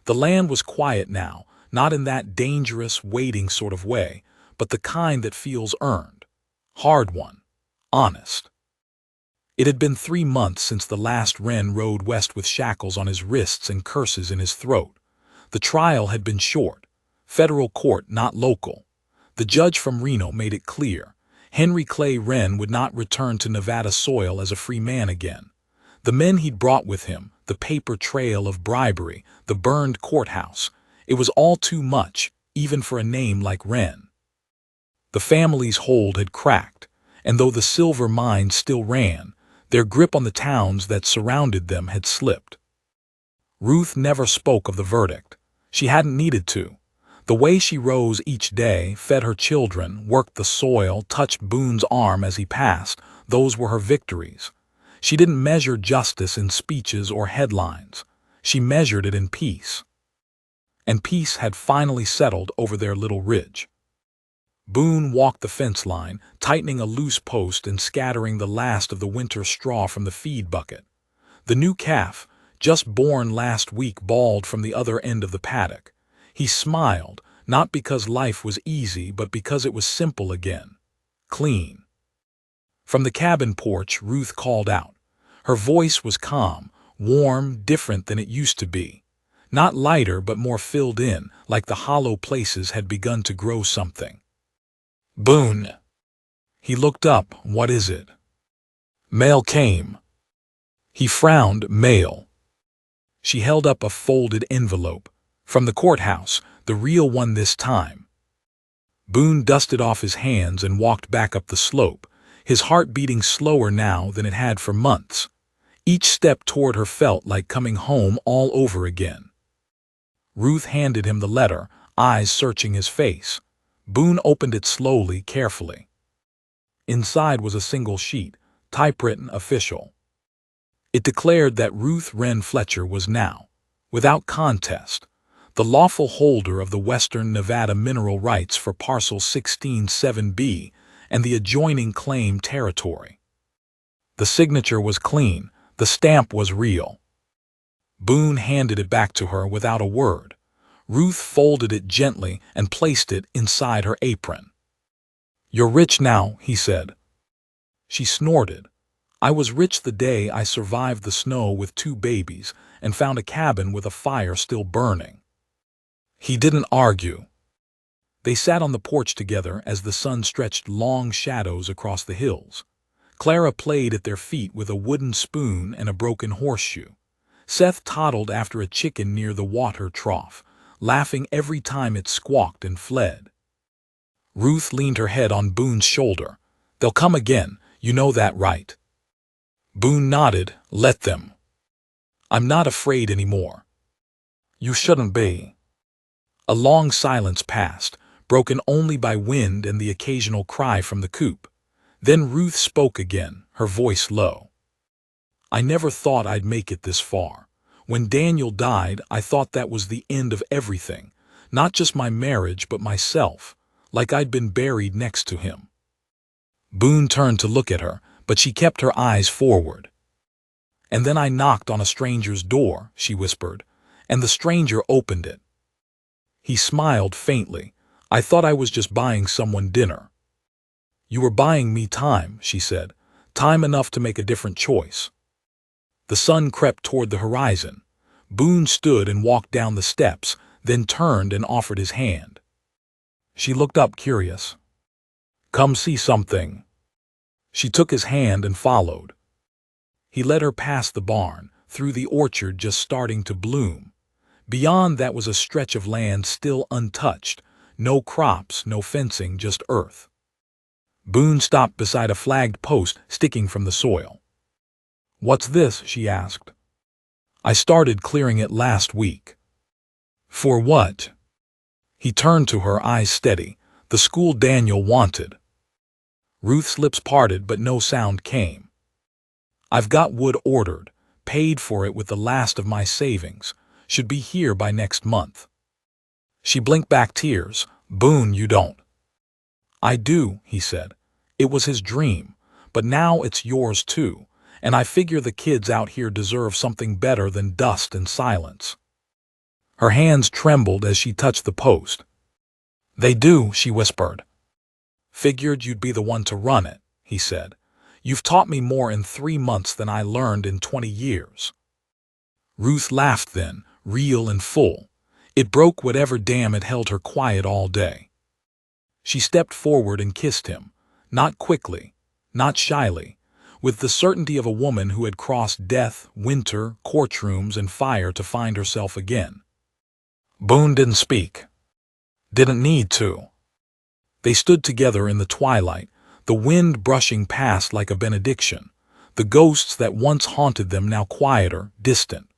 The land was quiet now, not in that dangerous, waiting sort of way, but the kind that feels earned. Hard-won. Honest. It had been 3 months since the last Wren rode west with shackles on his wrists and curses in his throat. The trial had been short. Federal court, not local. The judge from Reno made it clear. Henry Clay Wren would not return to Nevada soil as a free man again. The men he'd brought with him, the paper trail of bribery, the burned courthouse, it was all too much, even for a name like Wren. The family's hold had cracked, and though the silver mines still ran, their grip on the towns that surrounded them had slipped. Ruth never spoke of the verdict. She hadn't needed to. The way she rose each day, fed her children, worked the soil, touched Boone's arm as he passed, those were her victories. She didn't measure justice in speeches or headlines. She measured it in peace. And peace had finally settled over their little ridge. Boone walked the fence line, tightening a loose post and scattering the last of the winter straw from the feed bucket. The new calf, just born last week, bawled from the other end of the paddock. He smiled, not because life was easy, but because it was simple again. Clean. From the cabin porch, Ruth called out. Her voice was calm, warm, different than it used to be. Not lighter, but more filled in, like the hollow places had begun to grow something. "Boone." He looked up. "What is it?" "Mail came." He frowned. "Mail." She held up a folded envelope. "From the courthouse, the real one this time." Boone dusted off his hands and walked back up the slope, his heart beating slower now than it had for months. Each step toward her felt like coming home all over again. Ruth handed him the letter, eyes searching his face. Boone opened it slowly, carefully. Inside was a single sheet, typewritten, official. It declared that Ruth Wren Fletcher was now, without contest, the lawful holder of the Western Nevada mineral rights for Parcel 16-7B and the adjoining claim territory. The signature was clean, the stamp was real. Boone handed it back to her without a word. Ruth folded it gently and placed it inside her apron. "You're rich now," he said. She snorted. "I was rich the day I survived the snow with 2 babies and found a cabin with a fire still burning." He didn't argue. They sat on the porch together as the sun stretched long shadows across the hills. Clara played at their feet with a wooden spoon and a broken horseshoe. Seth toddled after a chicken near the water trough, laughing every time it squawked and fled. Ruth leaned her head on Boone's shoulder. "They'll come again, you know that, right?" Boone nodded. "Let them. I'm not afraid anymore." "You shouldn't be." A long silence passed, broken only by wind and the occasional cry from the coop. Then Ruth spoke again, her voice low. "I never thought I'd make it this far. When Daniel died, I thought that was the end of everything, not just my marriage but myself, like I'd been buried next to him." Boone turned to look at her, but she kept her eyes forward. "And then I knocked on a stranger's door," she whispered, "and the stranger opened it." He smiled faintly. "I thought I was just buying someone dinner." "You were buying me time," she said, "time enough to make a different choice." The sun crept toward the horizon. Boone stood and walked down the steps, then turned and offered his hand. She looked up curious. "Come see something." She took his hand and followed. He led her past the barn, through the orchard just starting to bloom. Beyond that was a stretch of land still untouched, no crops, no fencing, just earth. Boone stopped beside a flagged post sticking from the soil. "What's this?" she asked. "I started clearing it last week." "For what?" He turned to her, eyes steady. "The school Daniel wanted." Ruth's lips parted, but no sound came. "I've got wood ordered, paid for it with the last of my savings. Should be here by next month." She blinked back tears. "Boone, you don't." "I do," he said. "It was his dream, but now it's yours too, and I figure the kids out here deserve something better than dust and silence." Her hands trembled as she touched the post. "They do," she whispered. "Figured you'd be the one to run it," he said. "You've taught me more in 3 months than I learned in 20 years. Ruth laughed then, real and full. It broke whatever dam had held her quiet all day. She stepped forward and kissed him, not quickly, not shyly, with the certainty of a woman who had crossed death, winter, courtrooms, and fire to find herself again. Boone didn't speak. Didn't need to. They stood together in the twilight, the wind brushing past like a benediction, the ghosts that once haunted them now quieter, distant.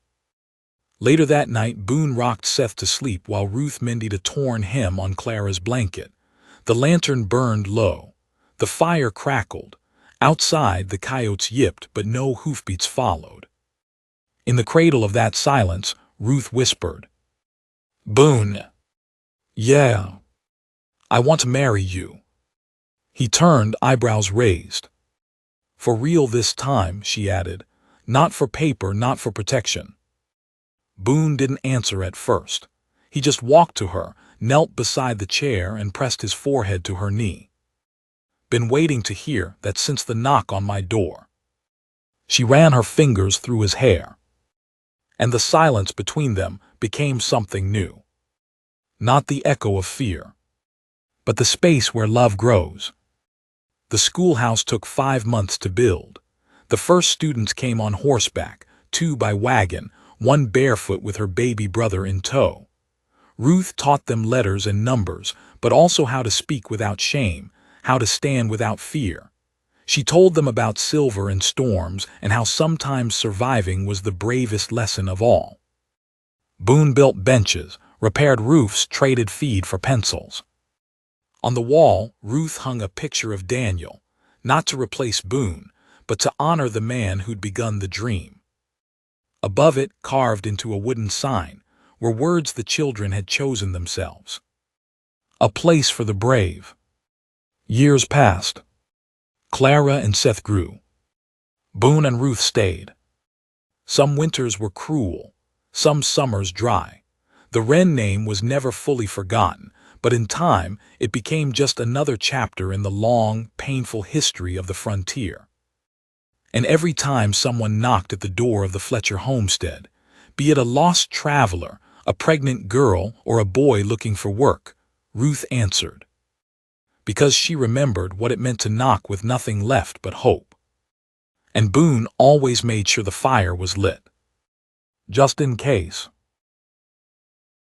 Later that night, Boone rocked Seth to sleep while Ruth mended a torn hem on Clara's blanket. The lantern burned low. The fire crackled. Outside, the coyotes yipped, but no hoofbeats followed. In the cradle of that silence, Ruth whispered, "Boone." "Yeah. I want to marry you." He turned, eyebrows raised. "For real this time," she added. "Not for paper, not for protection." Boone didn't answer at first. He just walked to her, knelt beside the chair, and pressed his forehead to her knee. "Been waiting to hear that since the knock on my door." She ran her fingers through his hair. And the silence between them became something new. Not the echo of fear, but the space where love grows. The schoolhouse took 5 months to build. The first students came on horseback, 2 by wagon, 1 barefoot with her baby brother in tow. Ruth taught them letters and numbers, but also how to speak without shame, how to stand without fear. She told them about silver and storms and how sometimes surviving was the bravest lesson of all. Boone built benches, repaired roofs, traded feed for pencils. On the wall, Ruth hung a picture of Daniel, not to replace Boone, but to honor the man who'd begun the dream. Above it, carved into a wooden sign, were words the children had chosen themselves. A place for the brave. Years passed. Clara and Seth grew. Boone and Ruth stayed. Some winters were cruel, some summers dry. The Wren name was never fully forgotten, but in time it became just another chapter in the long, painful history of the frontier. And every time someone knocked at the door of the Fletcher homestead, be it a lost traveler, a pregnant girl, or a boy looking for work, Ruth answered. Because she remembered what it meant to knock with nothing left but hope. And Boone always made sure the fire was lit. Just in case.